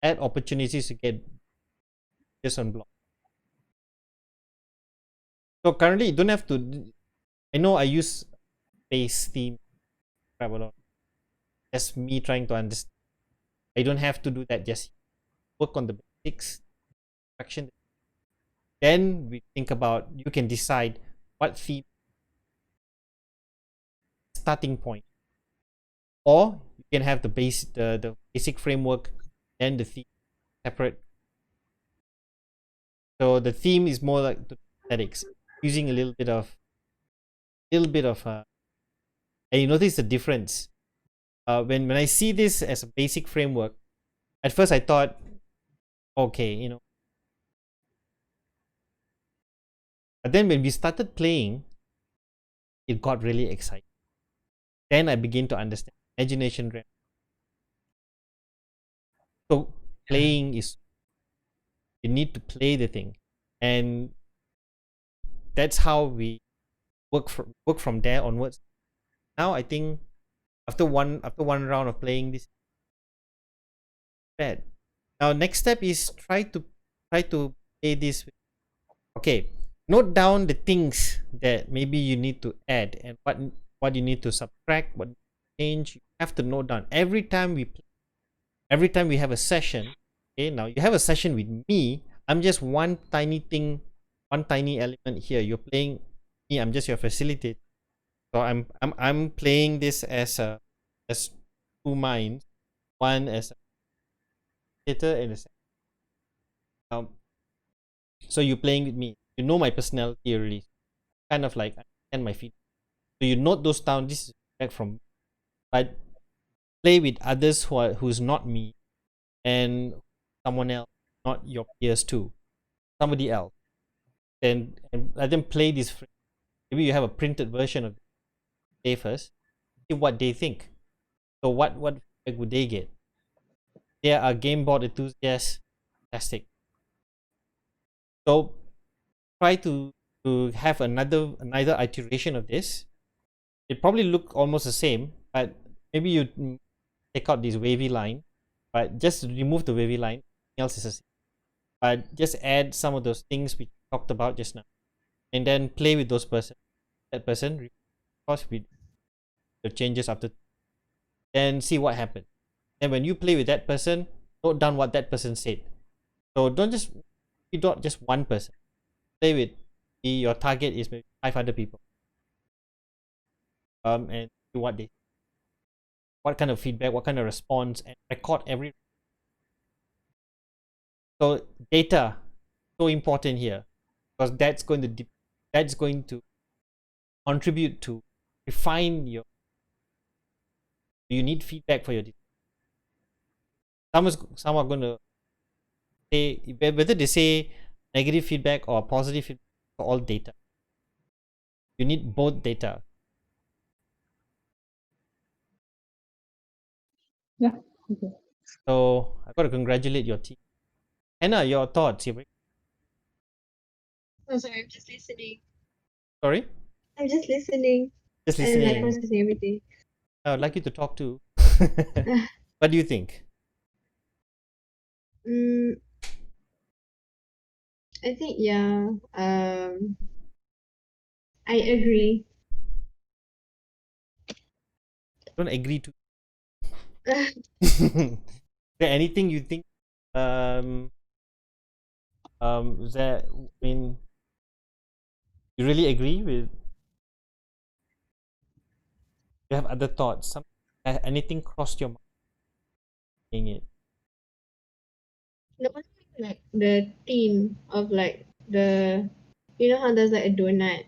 add opportunities to get just on block. So currently, you don't have to. I know I use base theme travel. That's me trying to understand. I don't have to do that. Just work on the basics, action. Then we think about. You can decide what theme starting point, or you can have the basic framework and the theme separate. So the theme is more like the aesthetics, using a little bit of and you notice the difference. when I see this as a basic framework, at first I thought, okay, you know. But then when we started playing, it got really exciting. Then I begin to understand imagination realm. So playing is, you need to play the thing, and that's how we work from there onwards. Now I think after one round of playing this, bad. Now next step is try to play this. Okay, note down the things that maybe you need to add and what you need to subtract, what change. You have to note down every time we have a session. Okay, now you have a session with me. I'm just one tiny thing, one tiny element here. You're playing me. I'm just your facilitator. So I'm playing this as two minds, one as a facilitator and so you're playing with me. You know my personality already. Kind of like understand my feedback. So you note those down. This is feedback from me. But play with others who's not me and someone else, not your peers too. Somebody else. And let them play this. Maybe you have a printed version of it. Play first. See what they think. So what feedback would they get? They are game board enthusiasts. Fantastic. So try to have another iteration of this. It probably look almost the same, but maybe you take out this wavy line, but just remove the wavy line. Everything else is the same. But just add some of those things we talked about just now, and then play with those that person, of course, with the changes after, then see what happened. And when you play with that person, note down what that person said. So don't just one person. Play with your target is maybe 5 other people. And see what kind of feedback, what kind of response, and record every. So data, so important here, because that's going to contribute to refine your. You need feedback for your. Some are going to say whether they say negative feedback or positive feedback, for all data. You need both data. Yeah. Okay. So I got to congratulate your team. Anna, your thoughts? Oh, sorry, I'm just listening. Sorry? I'm just listening Just and like listening. processing everything. I would like you to talk too. What do you think? I think yeah. I agree. Don't agree to. Is there anything you think? Is that, I mean, you really agree with? You have other thoughts? Anything crossed your mind? Saying it. The one thing, like the theme of like you know how there's like a donut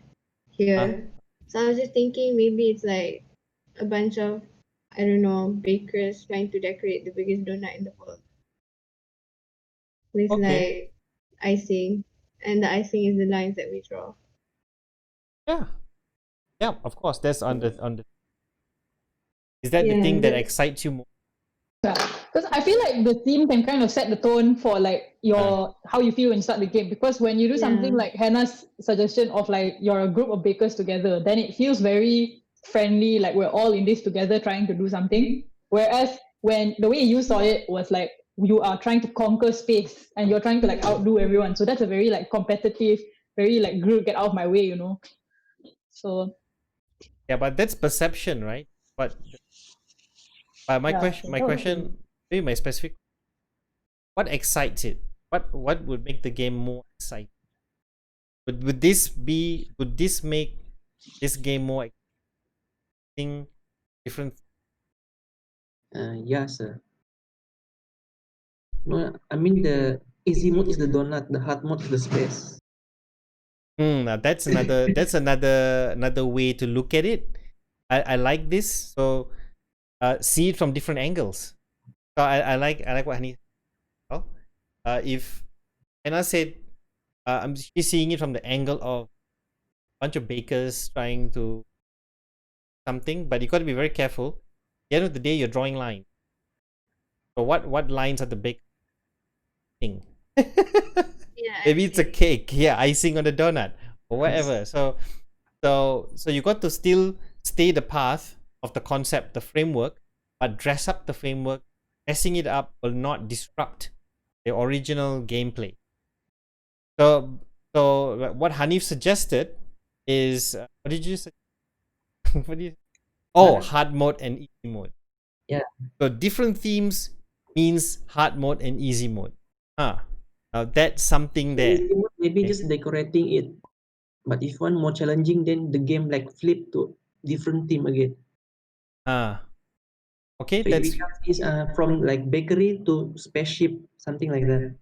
here. So I was just thinking maybe it's like a bunch of, I don't know, bakers trying to decorate the biggest donut in the world with Okay. like icing, and the icing is the lines that we draw. Yeah. Yeah, of course. That's on the Is that the Yeah, thing that excites you more? Yeah, because I feel like the theme can kind of set the tone for like your how you feel when you start the game. Because when you do something Yeah. like Hannah's suggestion of like you're a group of bakers together, then it feels very friendly, like we're all in this together trying to do something. Whereas when the way you saw it was like you are trying to conquer space and you're trying to like outdo everyone. So that's a very like competitive, very like group get out of my way, you know. So Yeah, but that's perception, right? But my yeah, question, maybe my specific. What excites it? What would make the game more exciting? Would this make this game more exciting? Different. Yeah, sir. No, I mean the easy mode is the donut, the hard mode is the space. Now that's another another way to look at it. I like this. So see it from different angles. So I like what Hani said. If Anna said she's seeing it from the angle of a bunch of bakers trying to something, but you got to be very careful. At the end of the day, you're drawing lines. So what lines are the big thing? Yeah, Maybe it's a agree. cake, yeah, icing on the donut or whatever. So you got to still stay the path of the concept, the framework, but dress up the framework. Dressing it up will not disrupt the original gameplay. So what Hanif suggested is what did you say? What do you? Oh, hard mode and easy mode. Yeah. So different themes means hard mode and easy mode. Now that's something there. Easy mode, maybe Okay. just decorating it. But if one more challenging, then the game like flip to different theme again. Okay, So that's it becomes from like bakery to spaceship, something like that.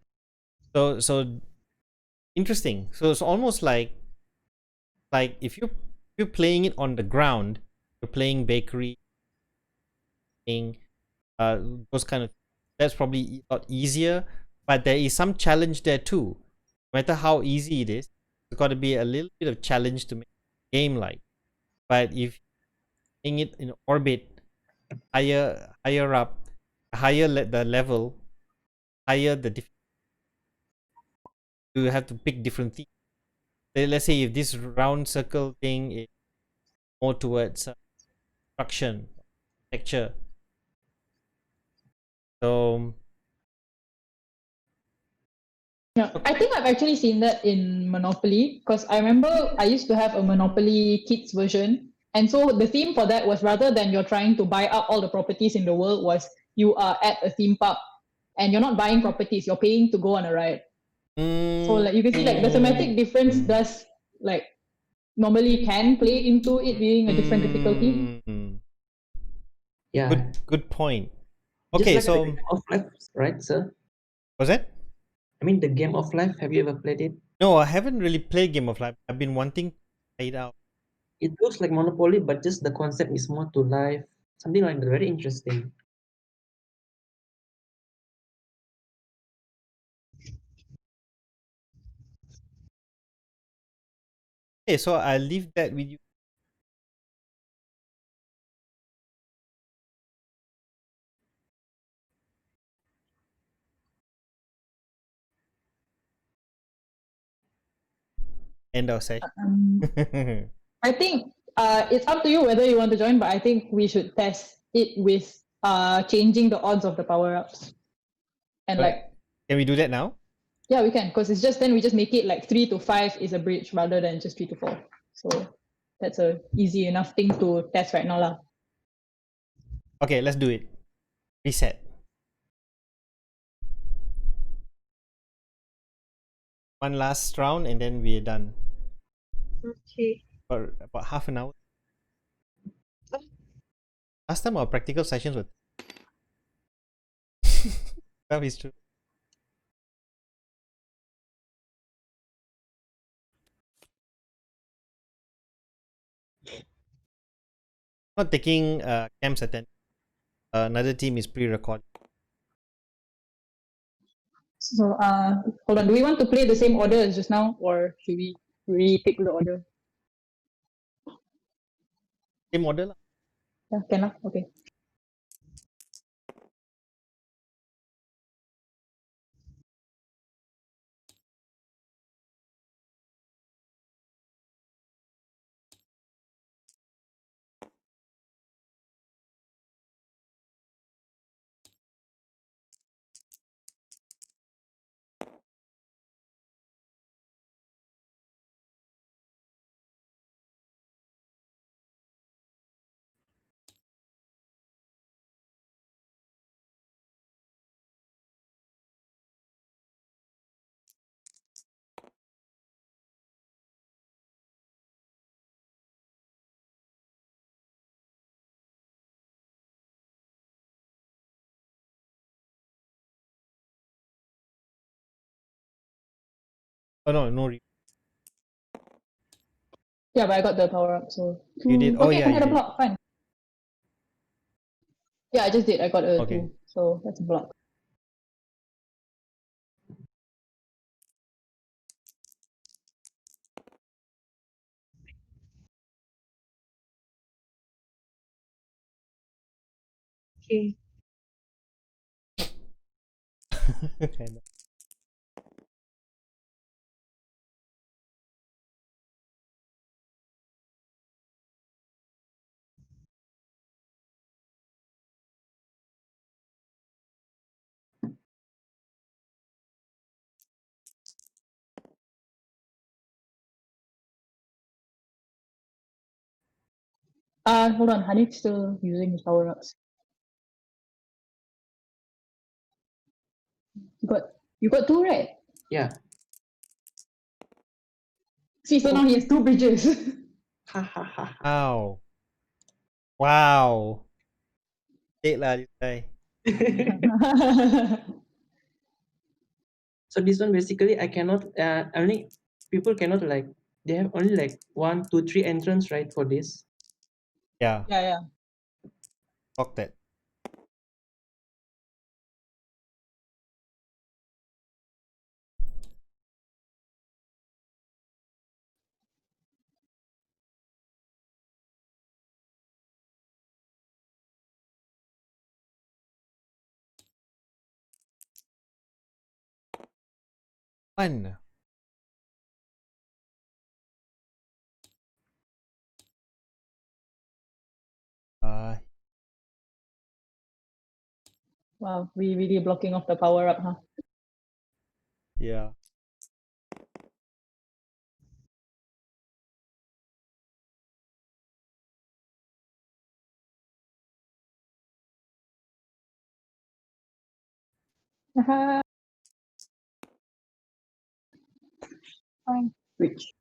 so interesting. So it's almost like if you're playing it on the ground, you're playing bakery, playing those kind of, that's probably a lot easier. But there is some challenge there too. No matter how easy it is, there's got to be a little bit of challenge to make the game like. But if playing it in orbit, higher up, higher the level, higher the you have to pick different things. Let's say if this round circle thing is more towards construction, texture. So Yeah, I think I've actually seen that in Monopoly because I remember I used to have a Monopoly Kids version. And so the theme for that was rather than you're trying to buy up all the properties in the world, was you are at a theme park and you're not buying properties, you're paying to go on a ride. So like you can see like the thematic difference does like normally can play into it being a different difficulty. Yeah. Good point. Just Okay, like the so Game of Life, right, sir? was that? I mean, the Game of Life. Have you ever played it? No, I haven't really played Game of Life. I've been wanting to play it out. It looks like Monopoly, but just the concept is more to life. Something like that. Very interesting. Okay, so I'll leave that with you. End our session. I think it's up to you whether you want to join, but I think we should test it with changing the odds of the power ups. And Okay. like, Can we do that now? yeah, we can, because it's just then we just make it like 3 to 5 is a bridge rather than just 3 to 4. So that's a easy enough thing to test right now, lah. Okay, let's do it. Reset. One last round and then we're done. Okay. For about half an hour. Oh. Last time our practical sessions were that is true. Not taking camps attend. Another team is pre-recorded. So hold on, do we want to play the same order as just now, or should we repick the order? Same order lah. Yeah, can lah. Okay. Oh no, Yeah, but I got the power up, so you did. Oh okay, yeah, I you had a did. block, fine. Yeah, I just did. I got a Okay. 2. So that's a block. Okay. Hold on. Hanif's still using his power ups. You got 2, right? Yeah. See, so now he has 2 bridges. Ha ha ha ha. Wow. Wow. Dead lah this guy. So this one basically I cannot only people cannot like they have only like 1, 2, 3 entrance right for this. Yeah. yeah. Fuck that. One. Wow, we really blocking off the power up, huh? Yeah. Haha. Fine. Which?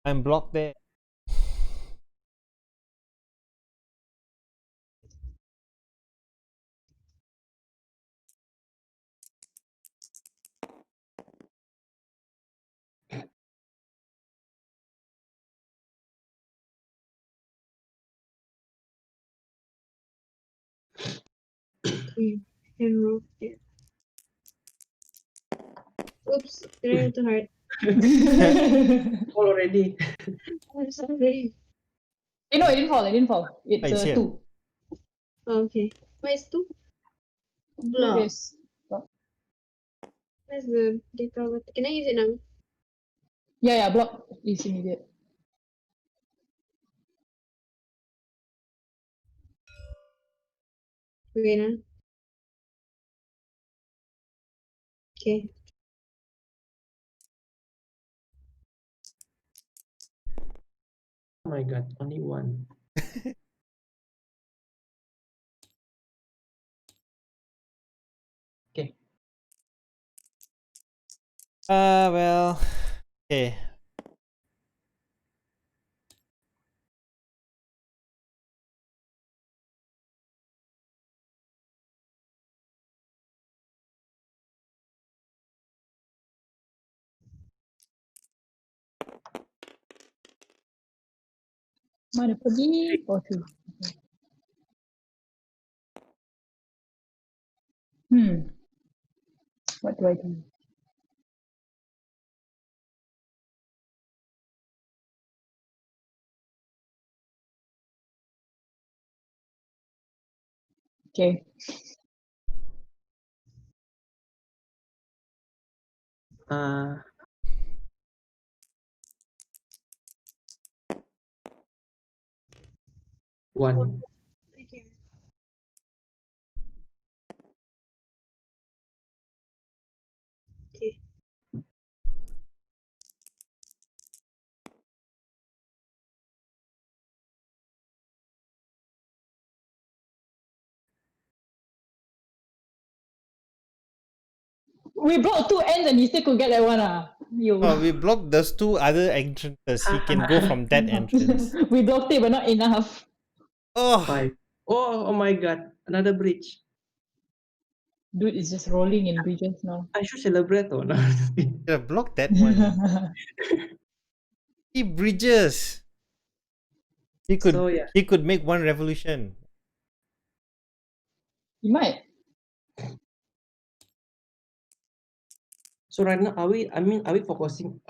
I'm blocked there. Okay. And rotate. Oops, did I hit too hard? Already. I'm sorry. No, it didn't fall. It didn't fall. It's It's a here. 2. Oh, okay. Where's two? 2 Block. is. Where's the data? Can I use it now? Yeah, block is immediate. Wait, ah. Okay. Oh my god, only one. Okay. Well. Okay. Mana pergi? Oh, 3. What do I do? Okay. Uh, one. Okay. Okay. We brought 2 ends and he still could get that one. You. Oh, we blocked those 2 other entrances. He can go from that entrance. We blocked it, but not enough. Oh. 5. Oh my god, another bridge. Dude is just rolling in bridges now. I should celebrate or not? Yeah, block that one. He bridges. He could So yeah, he could make one revolution. You might. So right now, are we? I mean, are we focusing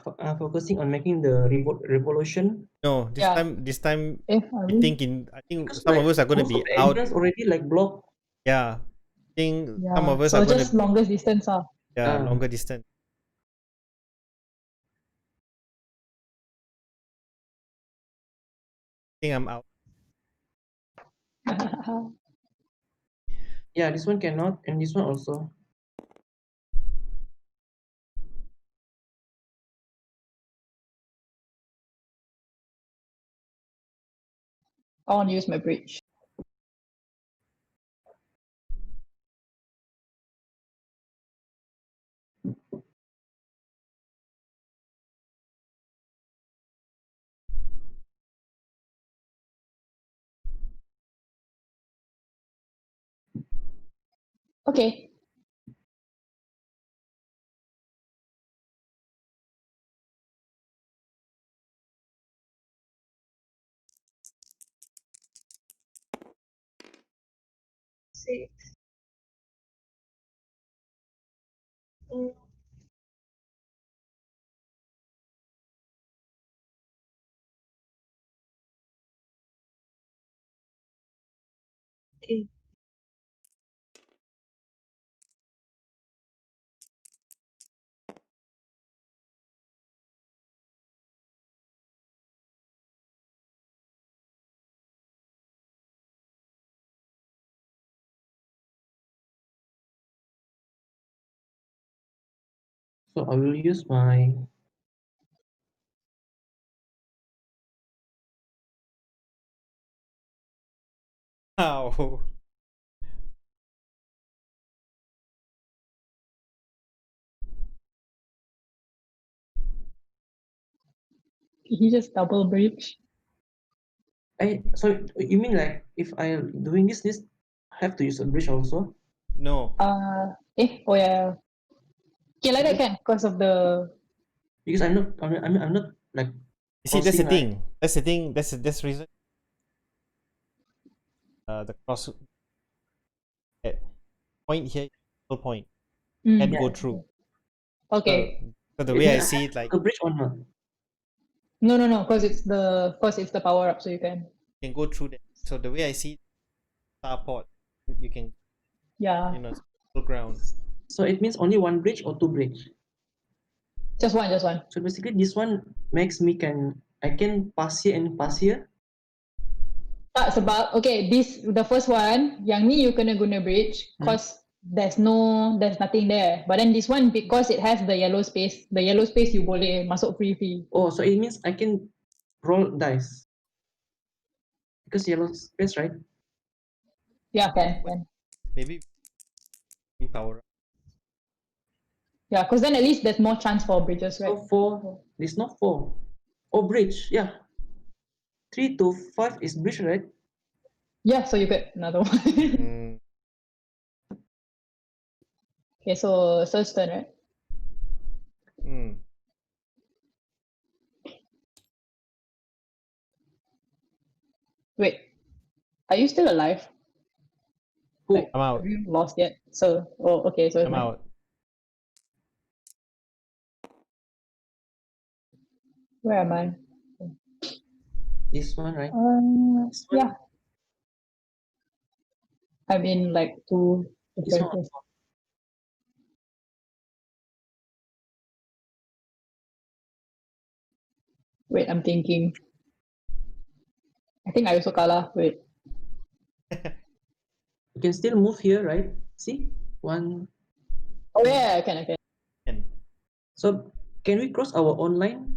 on making the revolution? No, Yeah. this time Are I we? think Because some of like us are gonna most of be the out. entrance already like blocked. Yeah. I think some Yeah. of us So are gonna just longest distance. longer distance. I think I'm out. Yeah, this one cannot, and this one also. I want to use my bridge. Okay. Six. Mm, okay. So I will use my. Ow. He just double bridge. So you mean like if I doing this have to use a bridge also? No. Oh yeah. Okay, like that can because of the. Because I'm not like You see, that's the crossing, right? thing. That's the thing. That's the reason. The cross point here, full point, and Mm. go Yeah. through. Okay. So the It way I means see have it, like a bridge or not? No, because it's the power up, so you can. you can go through that. So the way I see it, starport, you can Yeah. full ground. So it means only one bridge or two bridge. Just one, just one. So basically, this one makes me I can pass here and pass here. Tak sebab okay, the first one yang ni you kena guna bridge cause there's nothing there. But then this one because it has the yellow space you boleh masuk free. Oh, so it means I can roll dice because yellow space, right? Yeah, can. Maybe power up. Yeah, cause then at least there's more chance for bridges, right? So four, there's no four. Oh, bridge, yeah. 3 to 5 is bridge, right? Yeah, so you get another one. Mm, Okay, so it's turn, right? mm. Wait, are you still alive? Who? Like, I'm out. have you lost yet? So, okay, so it's I'm mine. out. Where am I? This one, right? This one, Yeah, I'm in like two this different one. places. Wait, I'm thinking. I think I also kalah. Wait. You can still move here, right? See? One. Oh yeah, I can. And So can we cross our own line?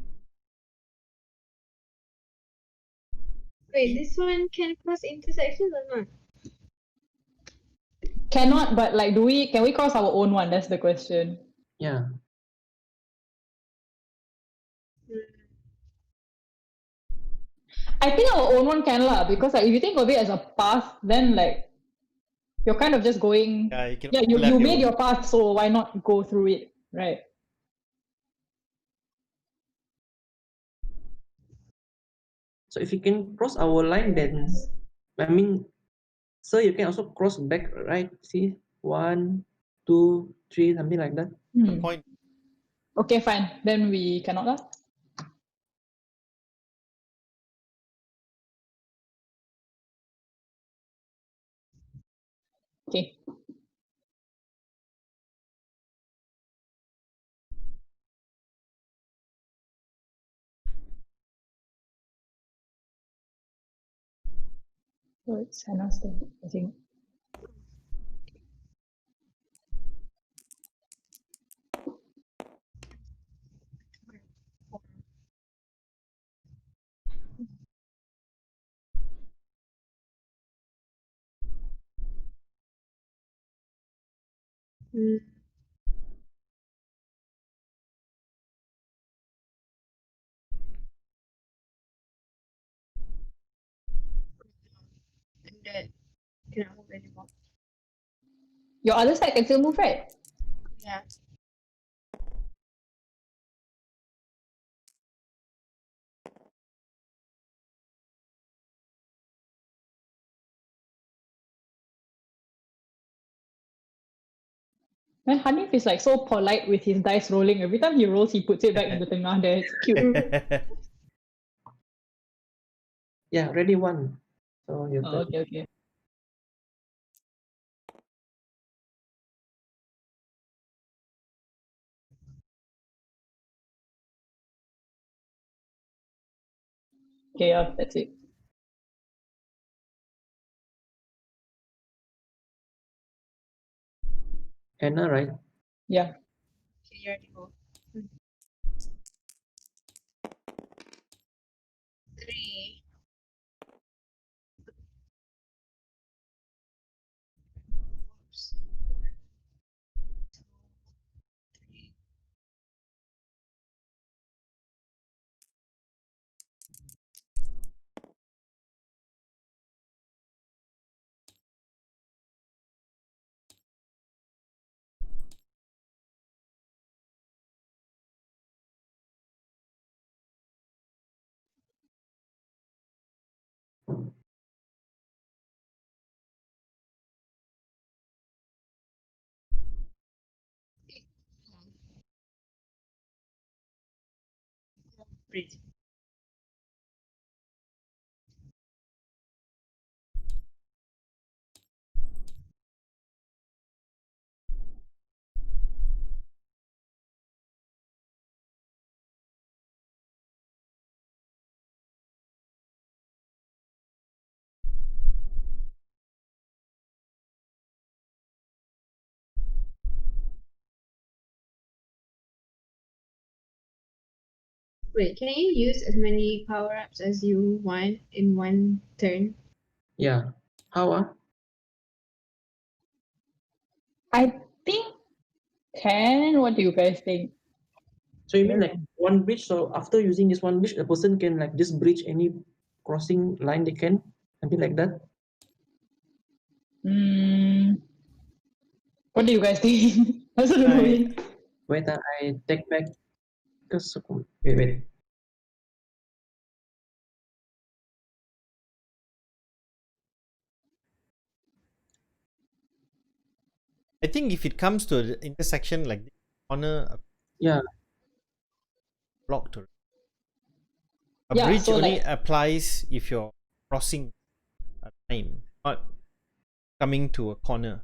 Wait, this one can cross intersections or not? Cannot, but like, can we cross our own one? That's the question. Yeah. I think our own one can lah, because like if you think of it as a path, then like you're kind of just going. yeah, you can Yeah, you overlap made your path, so why not go through it, right? So if you can cross our line, then I mean, So you can also cross back, right? See, 1, 2, 3, something like that. Hmm. Point. Okay, fine. Then we cannot lah. Okay. So it's Hannah's turn, I think. Mm. And that cannot move anymore. Your other side can still move, right? Yeah. And Hanif is like so polite with his dice rolling. Every time he rolls, he puts it back in the tengah there. It's cute. Yeah, already one. So your Oh, turn. okay, okay. Okay, yeah, that's it. Hannah, right? Yeah. Okay, you already go. 3. Oops. 1, 2, 3. Breathe. Wait, can you use as many power-ups as you want in one turn? Yeah. How? I think can. What do you guys think? So you mean like one bridge? So after using this one bridge, a person can like just bridge any crossing line they can, something like that. Hmm. What do you guys think? I also don't know. I- Wait, I take back because wait. I think if it comes to the intersection like this, corner a Yeah, block to a Yeah, bridge so only like applies if you're crossing a line, not coming to a corner.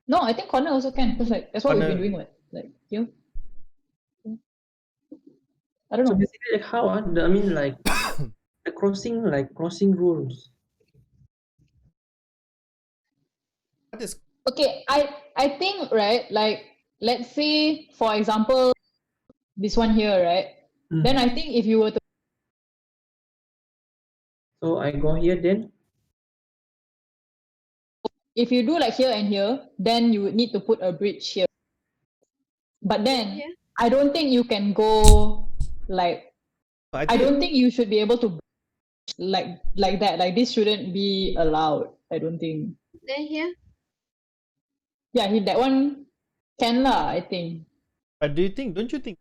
no, I think corner also can because like that's what we've been Corner, doing. What like you? I don't so know. basically like how I mean like the crossing rules. what is Okay, I think right. Like let's say for example this one here, right? Then I think if you were to So I go here then. if you do like here and here, then you would need to put a bridge here. But then Yeah. I don't think you can go like I I think don't think you should be able to like that. Like this shouldn't be allowed. I don't think. Then here? Yeah, that one can lah, I think. but do you think don't you think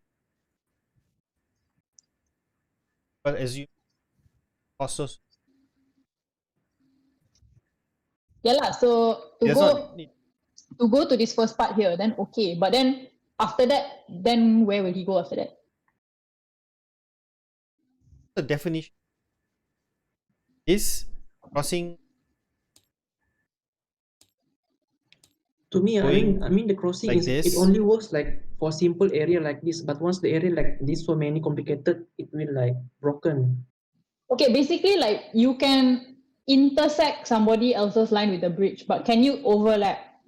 but as you also Yeah lah. So to It does go not need. to this first part here, then okay. But then after that, then where will he go after that? The definition is crossing. To me, Going I mean the crossing like is it this. only works like for simple area like this, but once the area like this so many complicated, it will like broken. Okay, basically like you can intersect somebody else's line with the bridge, but can you overlap?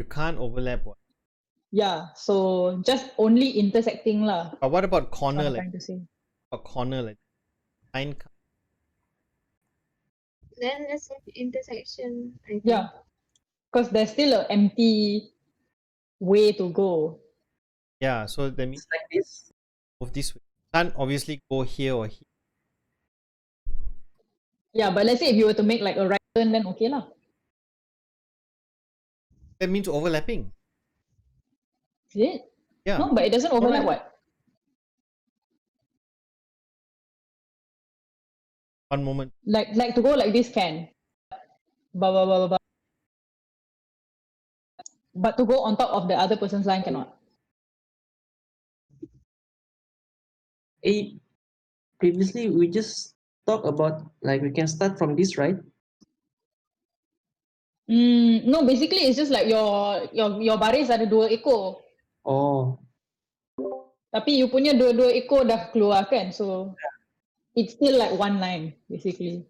You can't overlap one. Yeah, so just only intersecting lah. But what about What corner I'm like trying to say. a corner like line? Then let's have intersection. I think. Yeah, because there's still an empty way to go. Yeah, so that means It's like this. move this way. Can't obviously go here or here. Yeah, but let's say if you were to make like a right turn, then okay lah. That means overlapping. Is it? Yeah. No, but it doesn't overlap Alright. what? One moment. Like to go like this can. But to go on top of the other person's line cannot. Previously we just talked about like we can start from this, right? No, basically it's just like your baris ada 2 ekor. Oh, Tapi you punya 2 ekor dah keluar kan. So it's still like one line basically.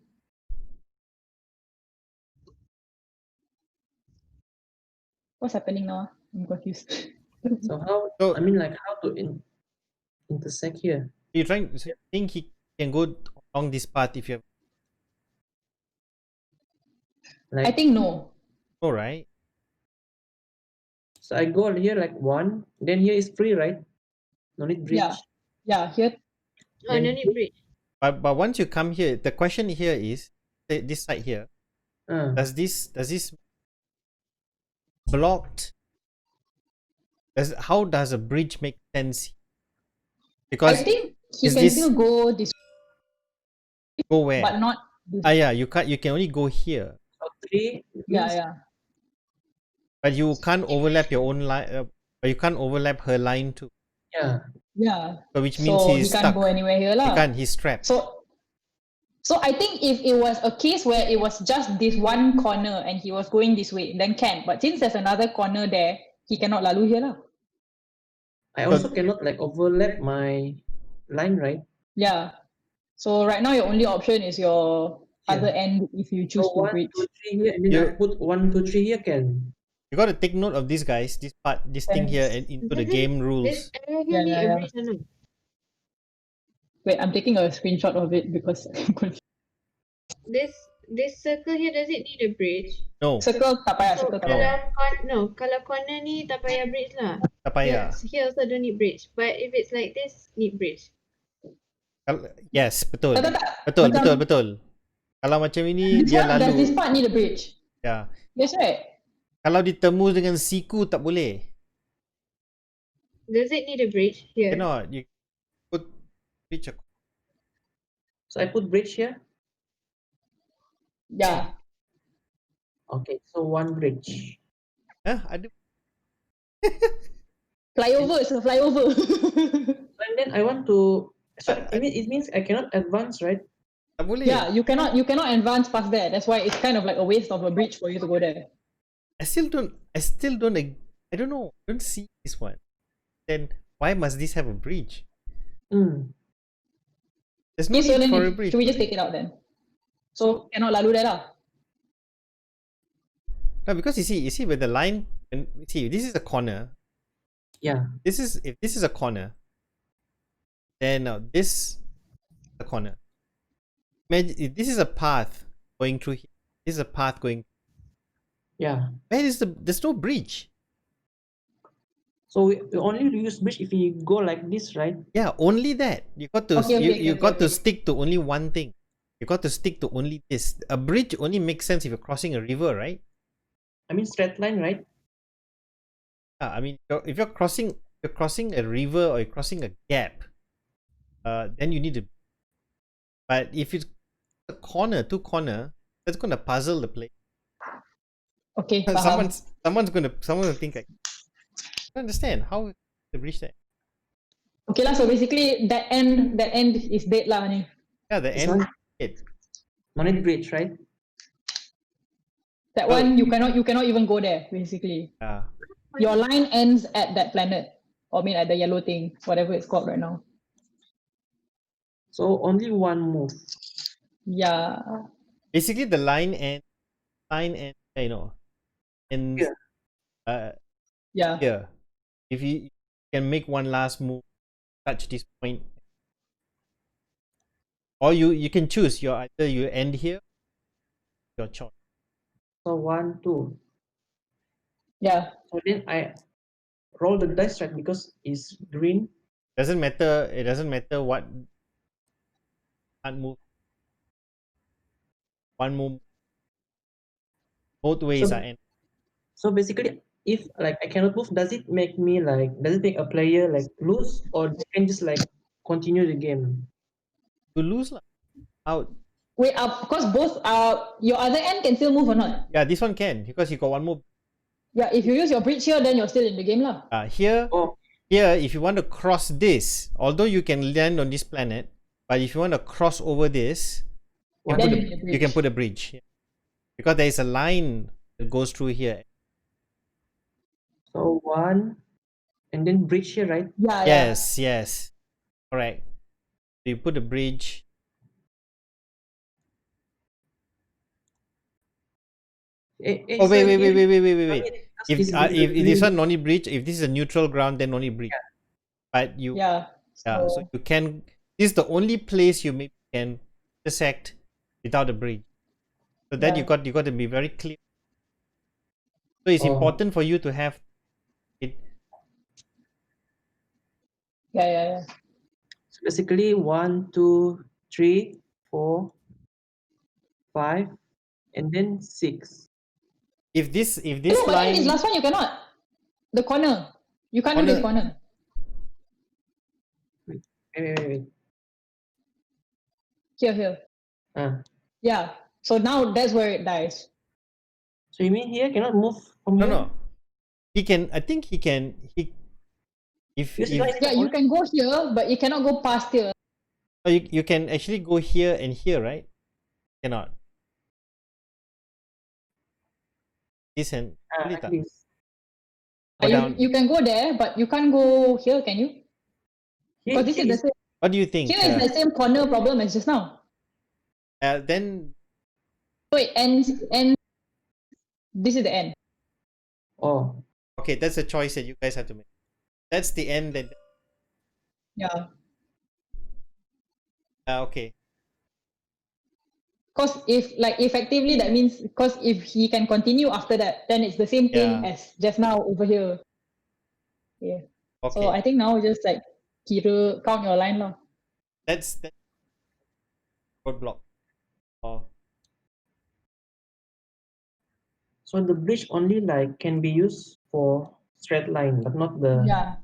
What's happening now? I'm confused. so how? So- I mean like how to intersect here? You trying? So you think he can go along this path if you have? I Like think no. No, right? so I go here like 1, then here is free, right? No need bridge. Yeah. Yeah, here. Oh, no need bridge. But once you come here, the question here is this side here. Does this blocked? How does a bridge make sense? Because I think he is can this- still go this go where? but not this. Yeah, you can't. You can only go here, So 3. Yeah, means- yeah. but you can't overlap your own line. But you can't overlap her line too. Yeah. Yeah. So which means So he he's can't stuck. go anywhere here He lah. can't. He's trapped. So I think if it was a case where it was just this one corner and he was going this way, then can. But since there's another corner there, he cannot lalu here lah. I also cannot like overlap my line, right? Yeah. So right now your only option is your other end if you choose So to 1, bridge. 2, 3 here, and then I put 1, 2, 3 here can. You got to take note of this, guys. This part, this thing here, and into the Does it- game rules. This area here Yeah, need yeah, a yeah. bridge or no? Wait, I'm taking a screenshot of it because I'm confused. This circle here, does it need a bridge? No, Circle tak payah, So circle tak No. payah. kalau corner ni tak payah bridge lah. tak payah. Here also don't need bridge. But if it's like this, need bridge. Yes, betul. Tak. Betul, Macam- betul, betul. Kalau macam ini This dia one, does this lalu. part need a bridge? Ya. Yes, right? Kalau ditemu dengan siku tak boleh. Does it need a bridge here? Cannot. You put bridge. So I put bridge here. Yeah. Okay, so 1 bridge. Ada. Flyover, it's a flyover. And then I want to. So it means I cannot advance, right? Tak boleh. Yeah, you cannot advance past there. That's why it's kind of like a waste of a bridge for you to go there. I still don't. I don't know. I don't see this one. Then why must this have a bridge? There's no Okay, so need then for a bridge. should we just take it out then? So cannot lalu there lah. No, because you see with the line. And see, this is a corner. Yeah. If this is a corner, then this is a corner. Imagine if this is a path going through here. This is a path going. Yeah. Where is there's no bridge. So we only use bridge if we go like this, right? Yeah, only that. You got to Okay, you okay, got to okay. stick to only one thing. You got to stick to only this. A bridge only makes sense if you're crossing a river, right? I mean straight line, right? I mean, if you're crossing a river or you're crossing a gap, then you need to. But if it's a corner to corner, that's gonna puzzle the play. Okay, faham. Someone will think like, I don't understand how to reach that. Okay lah, so basically that end is dead lah ni. Yeah, the This end. one? It. No need bridge, right? That Oh. one you cannot even go there basically. Yeah. Your line ends at that planet. Or I mean at the yellow thing, whatever it's called right now. So only one move. Yeah. Basically, the line and you know, ends Yeah. Yeah. here. If you can make one last move, touch this point, or you can choose. Either you end here, your choice. So 1, 2. Yeah. So then I roll the dice, right? Because it's green. Doesn't matter. It doesn't matter what. Can't move. One move. Both ways So- are end. So basically, if like I cannot move, does it make a player like lose, or they can just like continue the game? You lose lah. Out. Wait, because both your other end can still move or not? Yeah, this one can because you got one more. Yeah, if you use your bridge here, then you're still in the game lah. Here, Oh, if you want to cross this, although you can land on this planet, but if you want to cross over this, you Then can, you need a you can bridge. put a bridge. Yeah. Because there is a line that goes through here. so 1, and then bridge here, right? Yeah, Yes. Correct. So you put a bridge. Oh, So wait. here- Wait. I mean, If this this green. one no need bridge, if this is a neutral ground, then no need bridge. But you, Yeah. so you can. This is the only place you maybe can intersect without a bridge. So then Yeah. you got to be very clear. So it's Oh. important for you to have it. Yeah. So basically 1, 2, 3, 4, 5, and then 6. If this No, but then this line, last one you cannot. The corner. You can't do this corner. Wait. Here. Ah, Yeah. So now that's where it dies. so you mean here cannot move from here? no. He can. I think he can. If This line is Yeah, you can go here, but you cannot go past here. oh, you can actually go here and here, right? Cannot. This and at least. Go down. You can go there, but you can't go here, can you? Here, Because this here is the same. What do you think? Here is the same corner problem as just now. Then Wait, and this is the end. Oh, okay, that's a choice that you guys have to make. That's the end. Then Yeah. okay. Because if like effectively that means because if he can continue after that, then it's the same thing Yeah. as just now over here. Yeah. Okay. So I think now just like kira count your line lah. That's roadblock. Oh, so the bridge only like can be used for straight line, but not the Yeah.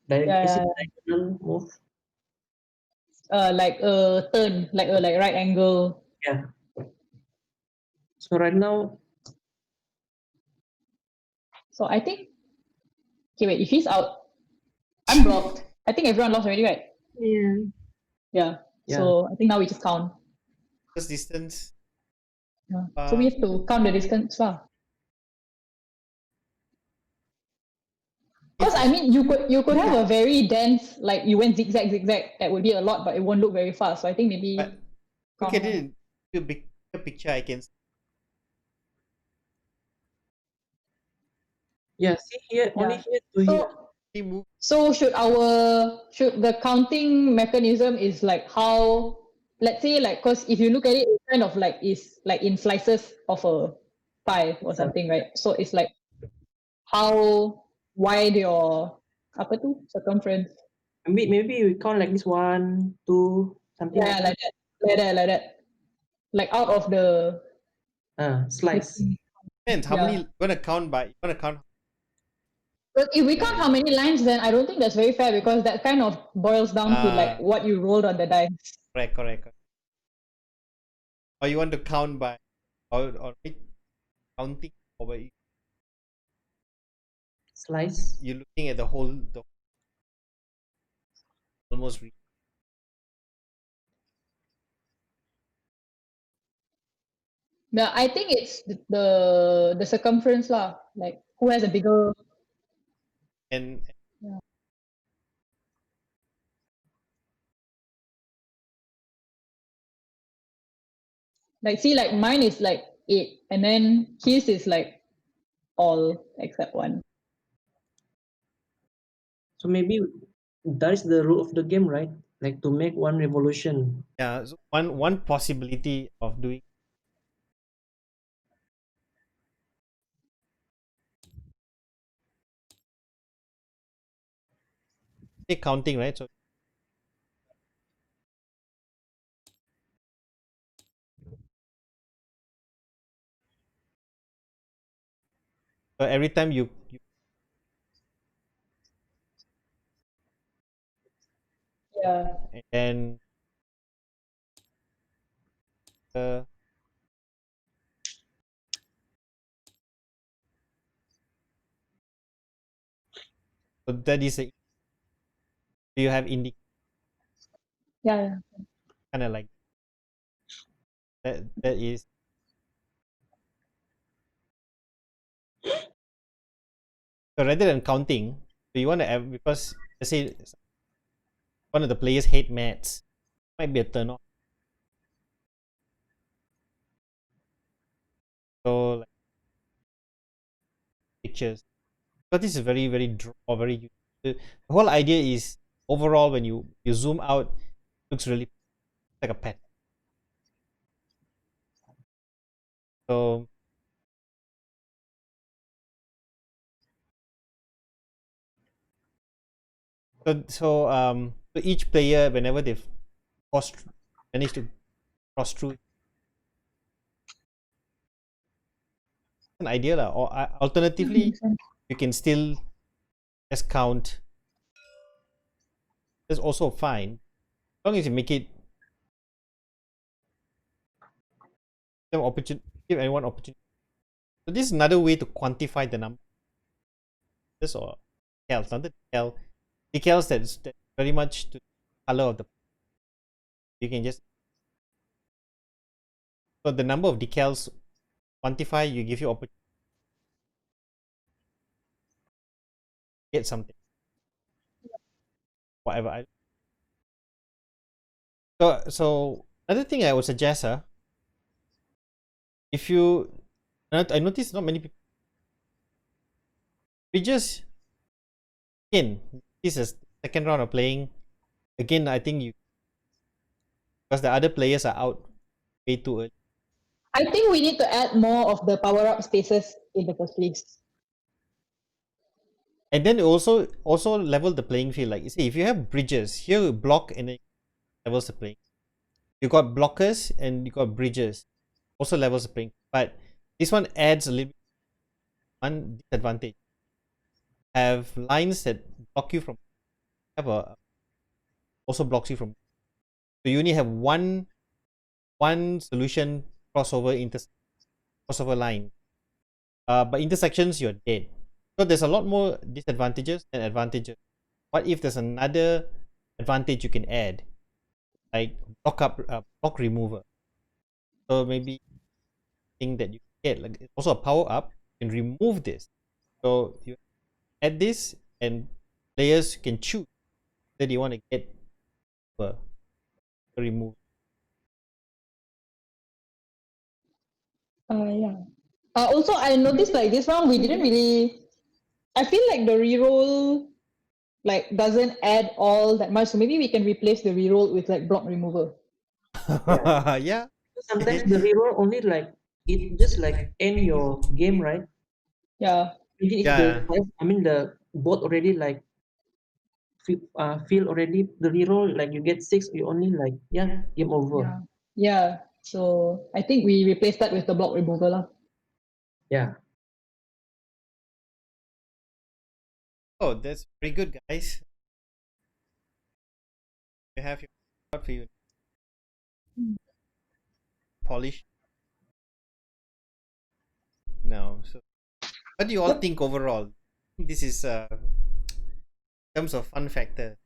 is it Yeah. diagonal move? Like a turn, like a right angle. Yeah. So right now, So I think okay wait, if he's out, I'm blocked. I think everyone lost already, right? Yeah. Yeah. Yeah. So I think now we just count. first distance. Yeah. So we have to count the distance lah. Because I mean, you could have a very dense, like you went zigzag. That would be a lot, but it won't look very fast. So I think maybe. But look at it. A big picture. I can. yeah, see here, only Yeah. here to here. See move. So should the counting mechanism is like how, let's say like, because if you look at it, it kind of like is like in slices of a pie or something, right? So it's like how wide your apa tu circumference. Maybe we count like this 1, 2, something Yeah, like like that. Like out of the slice. Depends how Yeah. many you wanna count by. You wanna count. But if we count how many lines, then I don't think that's very fair because that kind of boils down to like what you rolled on the dice. Correct. Or you want to count by or counting over it. Slice. You're looking at the almost Yeah, I think it's the circumference lah. Like who has a bigger. and Yeah. Like see, like mine is like 8, and then his is like all except 1. So maybe that is the rule of the game, right? Like to make one revolution. yeah. So one possibility of doing counting, right? So every time you Yeah. and uh, so that is a you have Yeah. kind of like that. That is so rather than counting, so you want to have because let's say one of the players hate maths, might be a turn off. So like pictures, but this is very very draw very. The whole idea is overall when you zoom out, it looks really like a pet. So so each player whenever they've crossed managed to cross through an idea lah, or alternatively Makes sense. you can still just count. That's also fine as long as you make it give anyone opportunity. So this is another way to quantify the number. This or decals, not the decals that's very much to the color of the. You can just so the number of decals quantify. You give you opportunity to get something, whatever. So another thing I would suggest, if you, I noticed not many people. We just again, this is second round of playing. Again, I think you because the other players are out way too early. I think we need to add more of the power up spaces in the first place. And then also level the playing field. Like you see, if you have bridges, here you block and then levels the playing. You got blockers and you got bridges, also levels the playing. But this one adds a little one disadvantage. Have lines that block you from have a also blocks you from. So you only have one solution crossover line. But intersections you're dead. So there's a lot more disadvantages than advantages. What if there's another advantage you can add, like block remover? So maybe thing that you get like it's also a power up. You can remove this. So you add this, and players can choose that you want to get remove. Yeah. Also, I noticed like this one we didn't really. I feel like the reroll like doesn't add all that much. So maybe we can replace the reroll with like block remover. Yeah. Sometimes the reroll only like it just like end your game, right? Yeah. Even if Yeah. the board already like feel already the reroll like you get 6, you only like game over. Yeah. Yeah. So I think we replace that with the block remover lah. Yeah. Oh, that's very good, guys. You have your for you polish now. So, what do you all Yep. think overall? This is in terms of fun factor.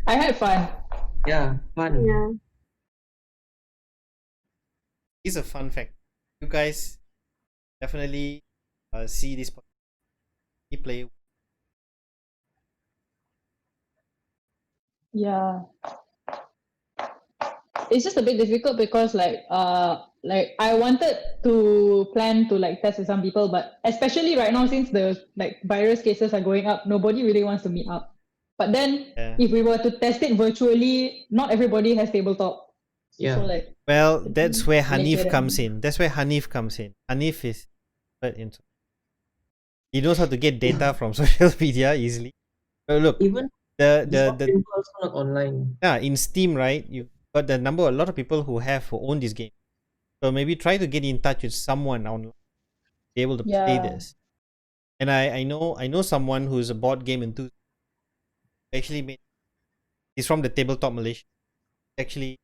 I had fun. Yeah, fun. Yeah. It's a fun fact. You guys definitely see this play. Yeah. It's just a bit difficult because like I wanted to plan to like test with some people, but especially right now since the like virus cases are going up, nobody really wants to meet up. But then Yeah. if we were to test it virtually, not everybody has tabletop. Yeah. So like Well, that's where Make Hanif it comes in. That's where Hanif comes in. Hanif is expert in. He knows how to get data from social media easily. Look, Even the Discord the people also not online. yeah, in Steam, right? You got a lot of people who own this game. So maybe try to get in touch with someone online, be able to play yeah. this. And I know someone who's a board game enthusiast. Actually made. He's from the Tabletop Malaysia. Actually,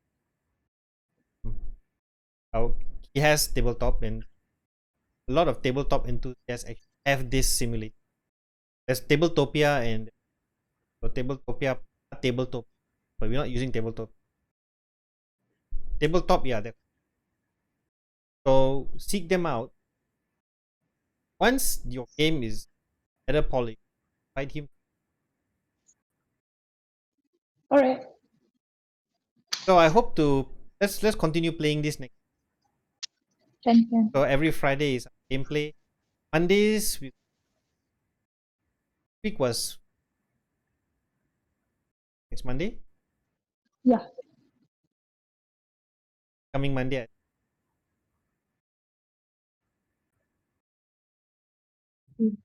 uh, he has tabletop, and a lot of tabletop enthusiasts actually have this simulator. There's Tabletopia and so Tabletopia, Tabletop, but we're not using Tabletop. Tabletop, yeah. So seek them out. Once your game is better polished, find him. All right. So I hope to let's continue playing this next. Can. So every Friday is gameplay. Mondays week was next Monday. Yeah. Coming Monday. Mm.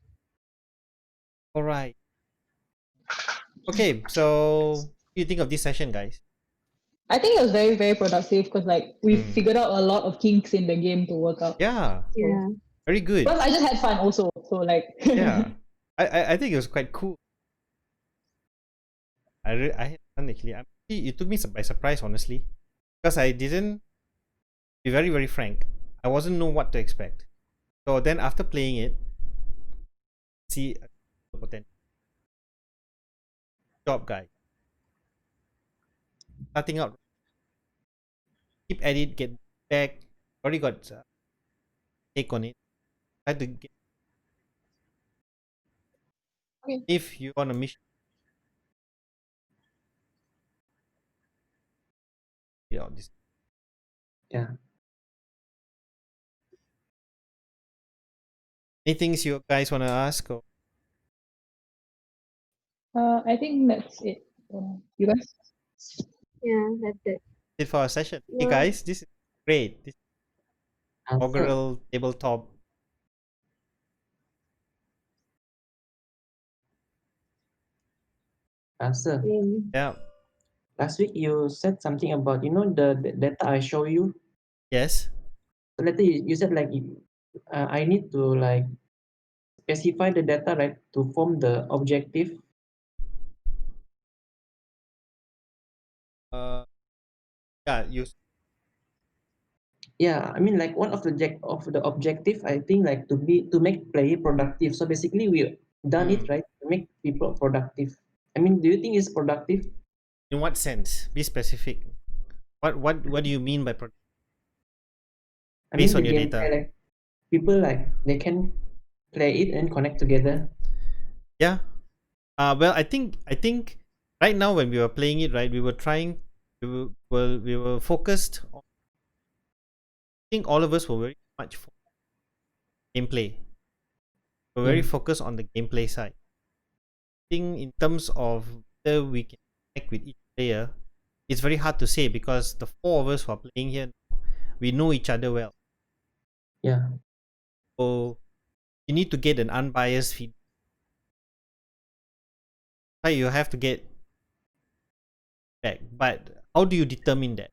All right. Okay, so what do you think of this session, guys? I think it was very, very productive because like we Mm. figured out a lot of kinks in the game to work out. Yeah, Yeah. very good. Plus I just had fun also. So like Yeah, I think it was quite cool. I had fun actually. It took me by surprise, honestly, because I didn't. Be very very frank. I wasn't know what to expect. So then after playing it, see the potential. Job guy. Starting out, keep at it, get back. Already got take on it. Try to get. Okay. If you're on a mission, this. Yeah. Anything you guys wanna ask? Or I think that's it. You guys? Yeah, that's it. it for our session. Hey Yeah. guys, this is great. This Also, inaugural tabletop. answer. Yeah. Last week you said something about the data I show you. Yes. So later you said like I need to like specify the data right to form the objective. Yeah. You. Yeah, I mean like one of the objective I think like to make player productive. So basically we done it right to make people productive. I mean, do you think it's productive? In what sense? Be specific. What do you mean by I based mean on the your gameplay, data? like people like they can play it and connect together. Yeah. Well, I think right now when we were playing it, right, we were focused on, I think all of us were very much gameplay. We're very focused on the gameplay side. I think in terms of whether we can connect with each player, it's very hard to say because the four of us who are playing here, we know each other well. Yeah. So you need to get an unbiased feedback. You have to get back, but how do you determine that?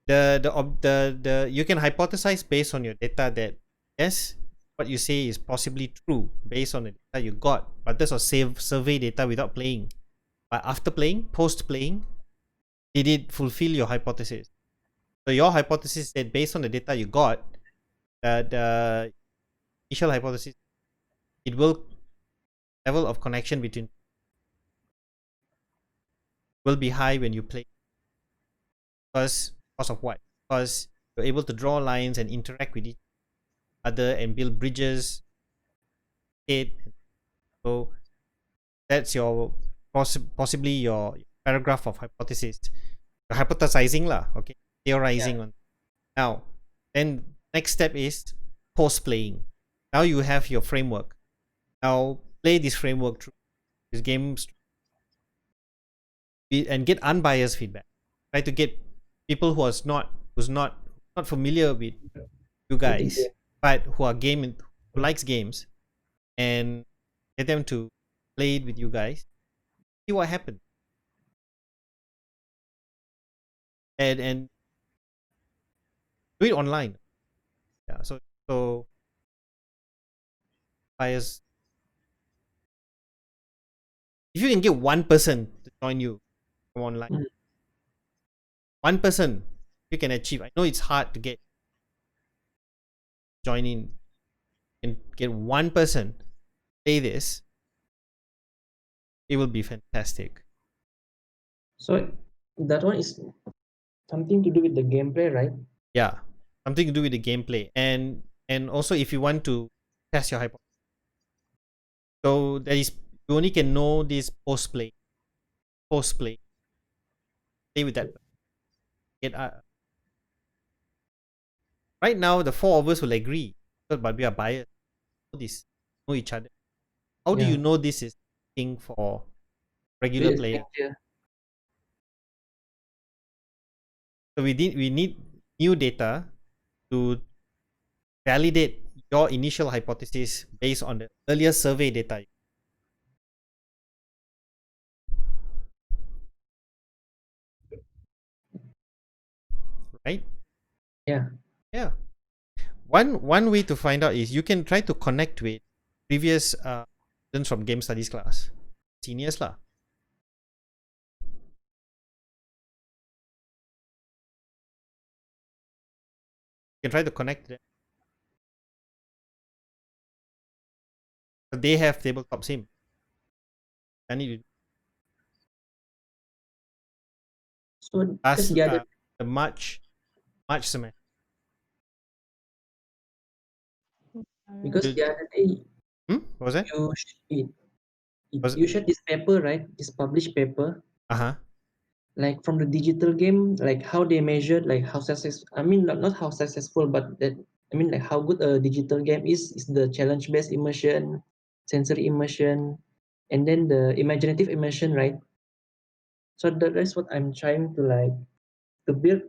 The you can hypothesize based on your data that yes, what you say is possibly true based on the data you got, but that's a survey data without playing. But after playing, post playing, did it fulfill your hypothesis? So your hypothesis said based on the data you got, the initial hypothesis, it will level of connection between will be high when you play, because of what? Because you're able to draw lines and interact with each other and build bridges. So that's your possibly your paragraph of hypothesis. You're hypothesizing lah, okay, theorizing on. Now, then next step is post playing. Now you have your framework. Now play this framework through these games and get unbiased feedback. Try to get people who's not familiar with you guys, but who likes games, and get them to play it with you guys. See what happens. And do it online. Yeah. So bias. If you can get one person to join you from online, one person you can achieve. I know it's hard to get join in and get one person play this. It will be fantastic. So that one is something to do with the gameplay, right? Yeah, something to do with the gameplay, and also if you want to test your hypothesis. So that is, you only can know this post play. Play with that. Get right now the four of us will agree, but we are biased. Know each other. How do you know this is thing for regular player? So we need new data to validate your initial hypothesis based on the earlier survey data. Right? Yeah. Yeah. One way to find out is you can try to connect with previous students from game studies class, seniors lah. You can try to connect them. They have tabletop sim. I need to. So the March semester. Because the other day, what was that? You shared this paper, right? This published paper. Like from the digital game, like how they measured, like how successful. I mean, not how successful, but that I mean, like how good a digital game is the challenge-based immersion, sensory immersion, and then the imaginative immersion, right? So that's what I'm trying to like to build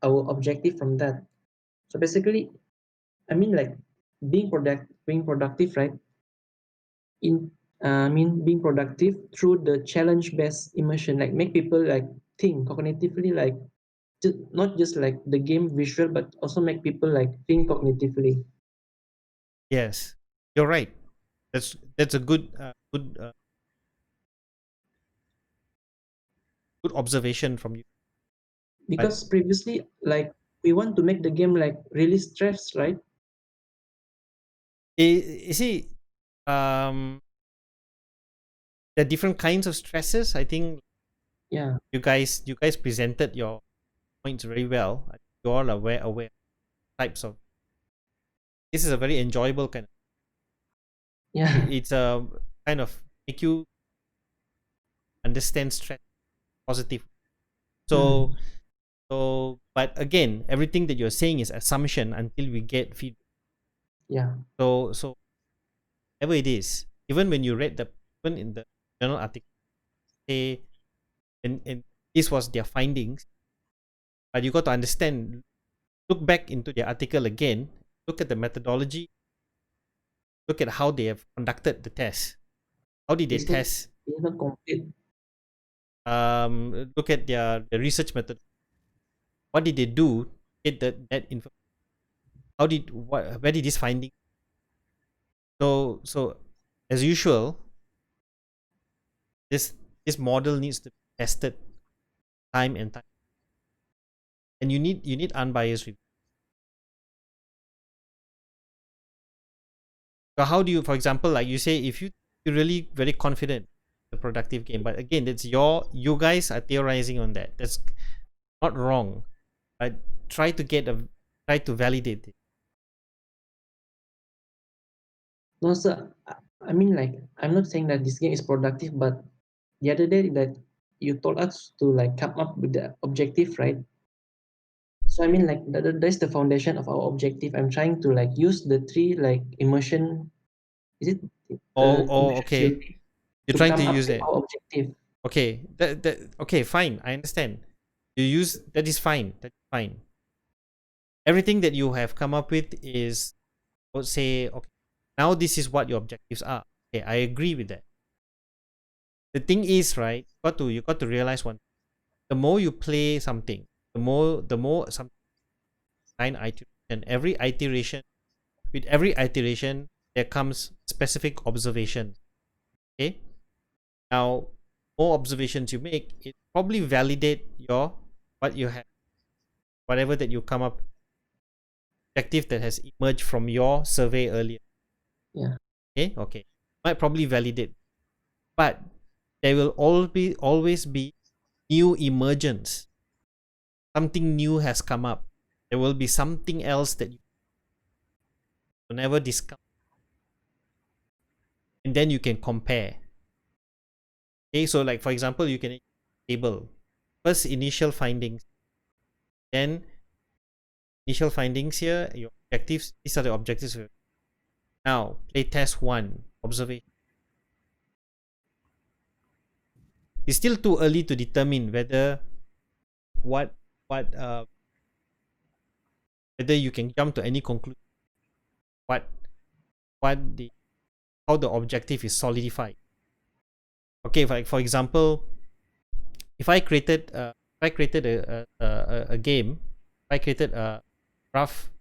our objective from that. So basically, I mean, like being productive, right? Being productive through the challenge-based immersion, like make people like think cognitively, like not just like the game visual, but also make people like think cognitively. Yes, you're right. That's a good observation from you. Because previously, like we want to make the game like really stressed, right? You see, the different kinds of stresses. I think. Yeah. You guys presented your points very well. You all are aware types of. This is a very enjoyable kind of. Yeah. It's a kind of make you understand stress positive. So but again, everything that you're saying is assumption until we get feedback. Yeah. So whatever it is, even when you read even in the journal article, say, and this was their findings, but you got to understand. Look back into the article again. Look at the methodology. Look at how they have conducted the test. How did they test? It's not complete. Look at the research method. What did they do? Get that info. Where did this finding? So as usual, this model needs to be tested time and time, and you need unbiased review. So how do you, for example, like you say, if you're really very confident in the productive game, but again, that's you guys are theorizing on that. That's not wrong. But try to validate it. No, sir. I mean, like, I'm not saying that this game is productive, but the other day that you told us to like come up with the objective, right? So I mean, like, that's the foundation of our objective. I'm trying to like use the three like immersion. Is it immersion Okay. theory You're to trying to come up use with it. our objective? Okay. Okay, fine. I understand. You use that is fine. That's fine. Everything that you have come up with is, let's say, okay, now this is what your objectives are. Okay, I agree with that. The thing is, right, you got to realize one. The more you play something, the more some iteration. With every iteration, there comes specific observation. Okay. Now, more observations you make, it probably validate what you have, whatever that you come up, objective that has emerged from your survey earlier. Yeah. Okay. Might probably validate, but there will always be new emergence. Something new has come up. There will be something else that you never discover, and then you can compare. Okay, so like for example, you can table first initial findings, then initial findings here, your objectives. These are the objectives. Now, playtest 1, observation. It's still too early to determine whether whether you can jump to any conclusion. How the objective is solidified. Okay, for example, if I created a game, if I created a rough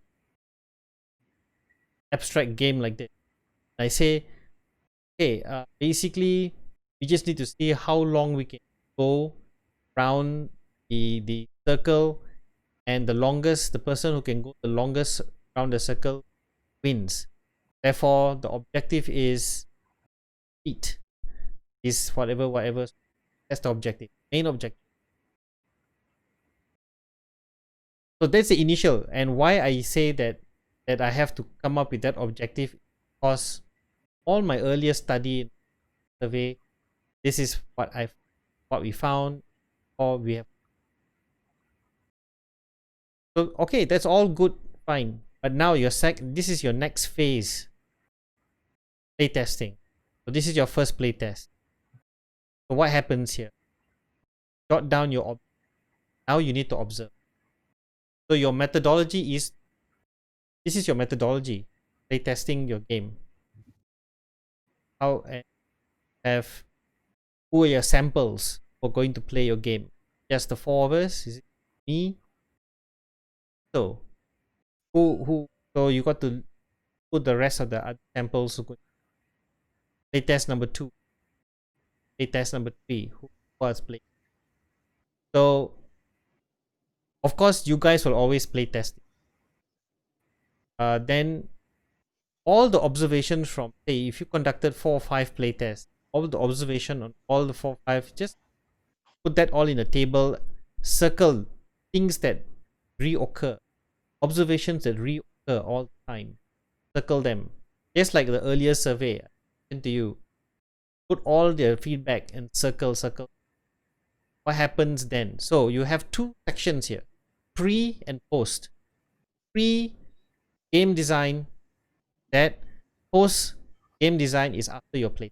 abstract game like this, I say, okay, basically we just need to see how long we can go around the circle, and the person who can go the longest around the circle wins. Therefore, the objective is speed. Is whatever. That's the objective, main objective. So that's the initial, and why I say that I have to come up with that objective, because all my earlier study survey, this is what we found, or we have. So okay, that's all good, fine. But now this is your next phase, playtesting. So this is your first playtest. So what happens here? Jot down your now you need to observe. So your methodology is, this is your methodology, playtesting your game. Who are your samples for going to play your game? Just the 4 of us? Is it me? So so you got to put the rest of the other samples. Playtest number 2. Playtest number 3. Who was playing? So of course you guys will always play testing. Then all the observations from, say, if you conducted 4 or 5 playtests, all the observation on all the 4 or 5, just put that all in a table, circle things that reoccur, observations that reoccur all the time, circle them, just like the earlier survey I sent to you. Put all their feedback and circle. What happens then? So you have 2 sections here, pre and post. Pre game design, that post game design is after your play.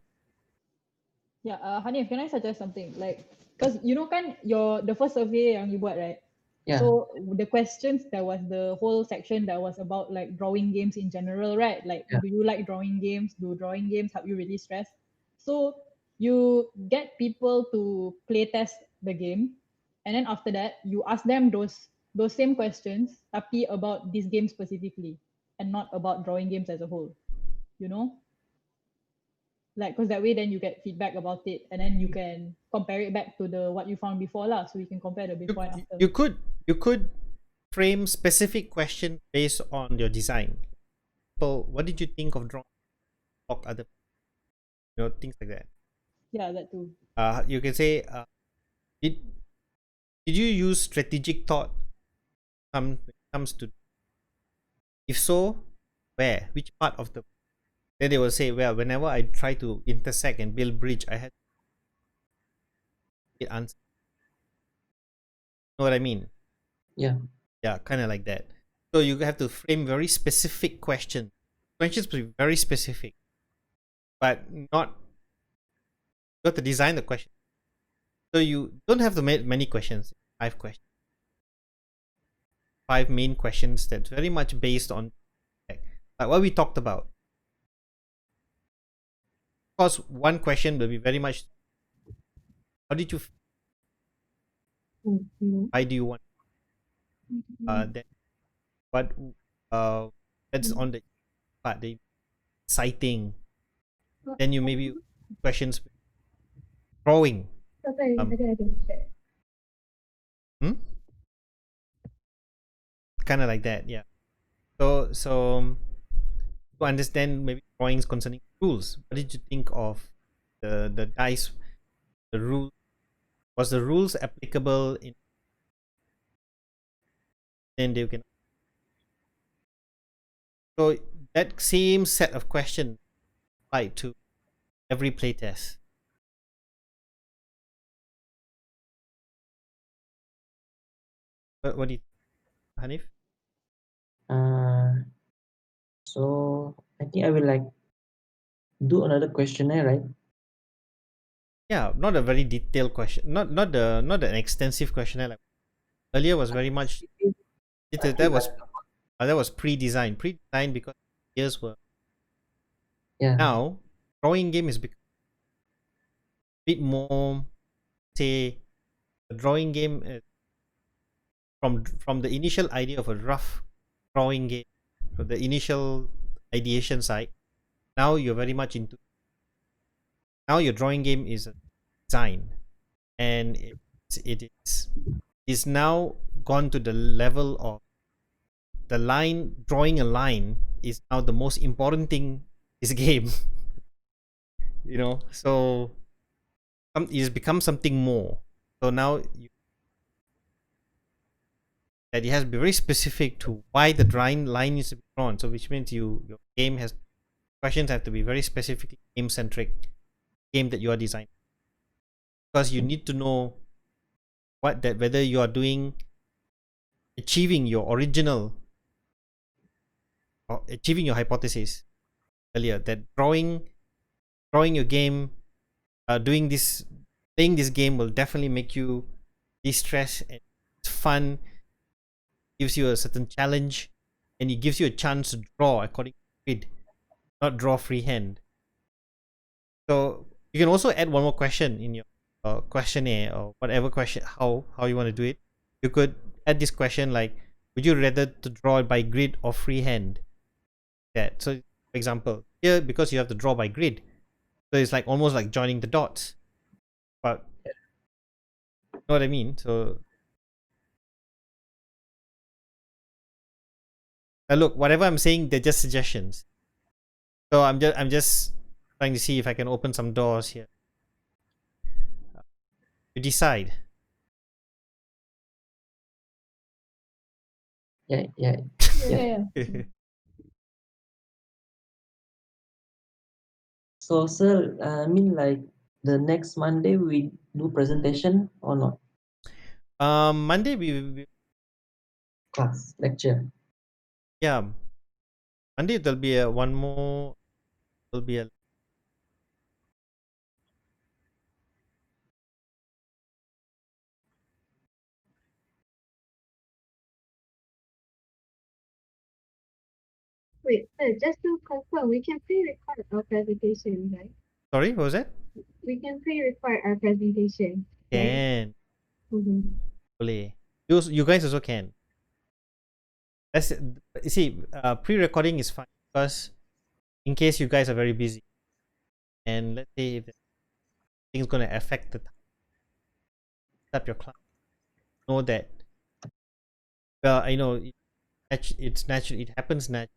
Yeah, Hanif, can I suggest something? Like, because you know kan the first survey yang you buat, right? Yeah. So the questions, there was the whole section that was about like drawing games in general, right? Like, Yeah. do you like drawing games? Do drawing games help you release stress? So you get people to play test the game, and then after that you ask them those same questions, tapi about this game specifically, and not about drawing games as a whole. You know? Like, because that way then you get feedback about it, and then you can compare it back to the what you found before lah, so you can compare the before and after. You could frame specific question based on your design. So what did you think of drawing? block other, things like that. Yeah, that too. You can say, did you use strategic thought when it comes to, if so, where, which part of the, then they will say, well, whenever I try to intersect and build bridge, I had to answer. Know what I mean? Yeah. Yeah, kind of like that. So you have to frame very specific questions. Questions be very specific, but not, you have to design the question. So you don't have to make many questions. 5 questions. 5 main questions that's very much based on like what we talked about. Of course, one question will be very much, how did you feel? Why do you want that? What that's on the part, the exciting. Then you maybe questions drawing. Kind of like that, yeah. So to understand maybe drawings concerning rules, what did you think of the dice, the rule? Was the rules applicable in, then they can, so that same set of questions apply to every playtest. What do you think, Hanif? So I think I will like do another questionnaire, right? Yeah, not a very detailed question, not an extensive questionnaire like earlier was very much, that was pre-designed because years were, Yeah. now drawing game is a bit more, say, a drawing game from the initial idea of a rough drawing game, from the initial ideation side. Now you're very much into, now your drawing game is a design, and it is now gone to the level of the line, drawing a line is now the most important thing in this game. So it has become something more. So now that it has to be very specific to why the drawing line needs to be drawn. So which means your game has, questions have to be very specifically game centric, game that you are designing, because you need to know whether you are doing, achieving your original, or achieving your hypothesis earlier, that drawing your game, playing this game will definitely make you de-stress, and it's fun, gives you a certain challenge, and it gives you a chance to draw according to grid, not draw freehand. So you can also add one more question in your questionnaire, or whatever question, how you want to do it. You could add this question like, would you rather to draw it by grid or freehand? That, so for example, here, because you have to draw by grid, so it's like almost like joining the dots, but you know what I mean. So look, whatever I'm saying, they're just suggestions. So I'm just trying to see if I can open some doors here. You decide. Yeah. Yeah. So, sir, I mean, like the next Monday we do presentation or not? Monday we Class lecture. yeah, Monday there'll be a one more. There'll be a, Wait, sir, just to confirm, we can pre-record our presentation, right? sorry, what was that? We can pre-record our presentation, right? Can. Mm-hmm. Boleh. You guys also can. That's, you see, pre-recording is fine because in case you guys are very busy, and let's say if things gonna affect the time up your class, know that. Well, I know it's natural. It happens naturally.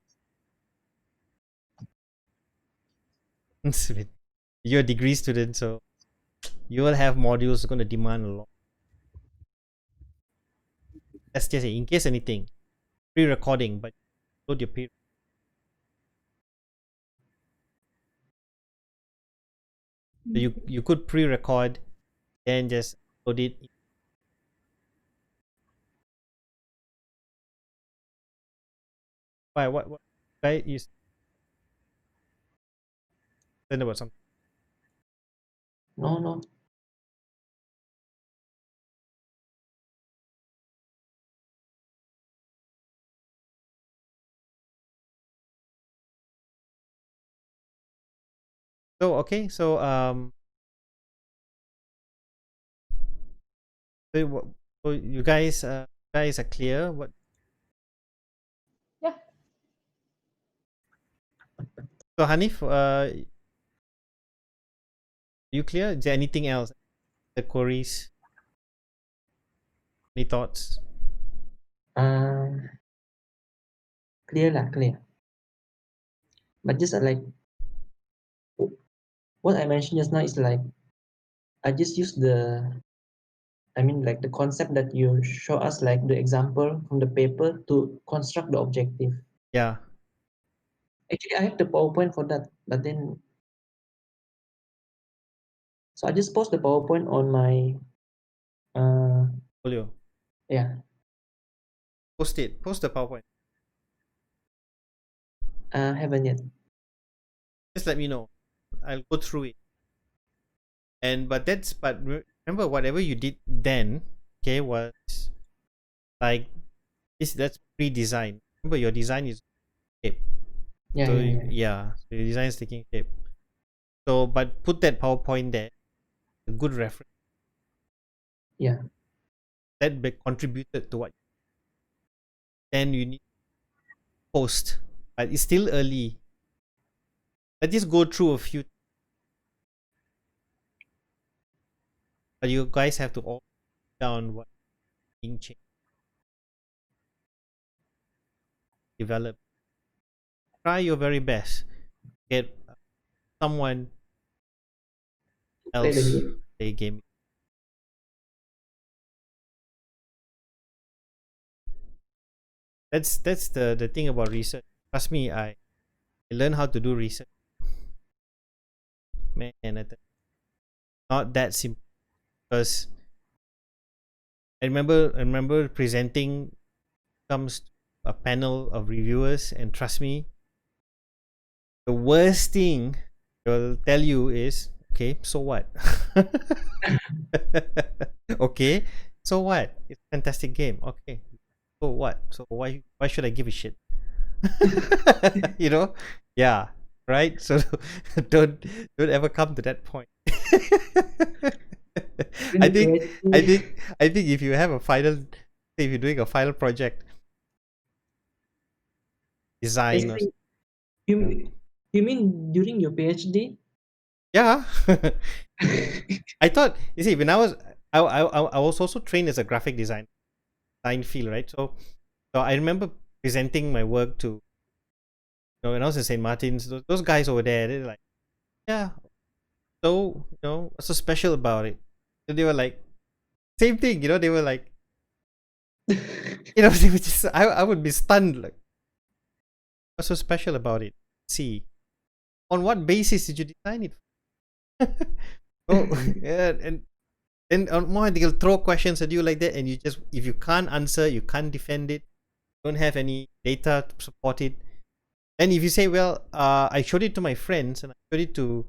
You're a degree student, so you will have modules going to demand a lot. That's just it. In case anything, pre-recording, but load your pre. So you could pre-record, then just load it. Why? What? Why you said about something? No. So okay, so so you guys are clear. What? Yeah. So Hanif, you clear? Is there anything else? The queries? Any thoughts? Clear lah, clear. But just like what I mentioned just now is like I just use like the concept that you show us, like the example from the paper to construct the objective. Yeah. Actually, I have the PowerPoint for that, but then so I just post the PowerPoint on my Folio. yeah. Post it. Post the PowerPoint. Haven't yet. Just let me know. I'll go through it. But remember, whatever you did then, okay, was like that's pre-design. Remember, your design is shape. Yeah, So yeah. so your design is taking shape. So, but put that PowerPoint there, a good reference. Yeah. That contributed to what. Then you need to post, but it's still early. Let's just go through a few. But you guys have to all down what being changed, develop. Try your very best. Get someone Play the else game. play game. That's the thing about research. Trust me, I learned how to do research. Man, not that simple. Because I remember presenting comes a panel of reviewers, and trust me, the worst thing they'll tell you is, okay, so what? Okay, so what? It's a fantastic game. Okay, so what? So why should I give a shit? You know? Yeah, right? So don't ever come to that point. I think if you have a final, say if you're doing a final project design or You mean during your PhD? yeah. I thought, you see, when I was also trained as a graphic design field, right? So I remember presenting my work to, when I was in St. Martin's, those guys over there, they're like, yeah, so what's so special about it? So they were like, same thing, they were like, they were just, I would be stunned, like, what's so special about it? See, on what basis did you design it? Oh, yeah, and on more they'll throw questions at you like that, and you just, if you can't answer, you can't defend it, don't have any data to support it. And if you say, well, I showed it to my friends and I showed it to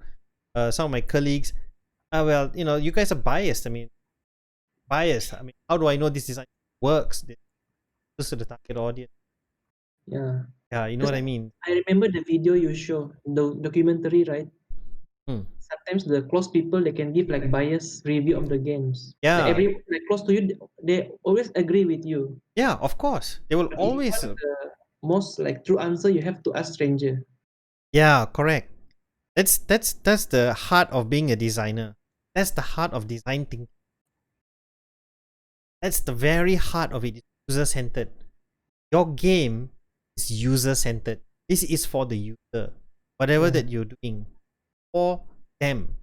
some of my colleagues, well, you guys are biased. I mean, how do I know this design works? This is the target audience. Yeah. Yeah, you know what I mean. I remember the video you show, the documentary, right? Sometimes the close people, they can give like biased review of the games. Yeah. Like everyone like close to you, they always agree with you. Yeah, of course. They will But always. if you want the most like true answer, you have to ask stranger. Yeah, correct. That's the heart of being a designer. That's the heart of design thinking. That's the very heart of it. User-centered. Your game is user-centered. This is for the user. Whatever that you're doing. for them.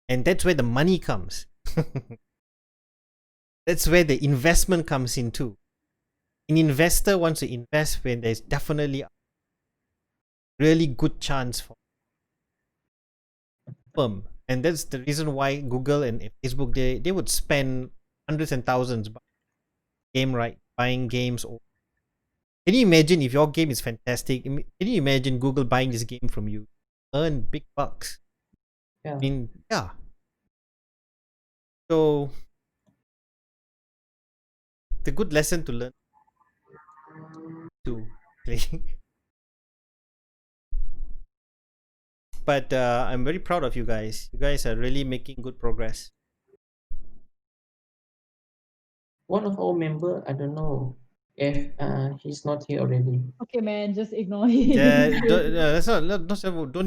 And that's where the money comes. That's where the investment comes in too. An investor wants to invest when there's definitely a really good chance for firm. And that's the reason why Google and Facebook, they would spend hundreds and thousands buying games. Or can you imagine if your game is fantastic? Can you imagine Google buying this game from you? Earn big bucks. Yeah. I mean, yeah. So it's a good lesson to learn to play. But I'm very proud of you guys. You guys are really making good progress. One of our member, I don't know if he's not here already. Okay, man, just ignore it. That's not, don't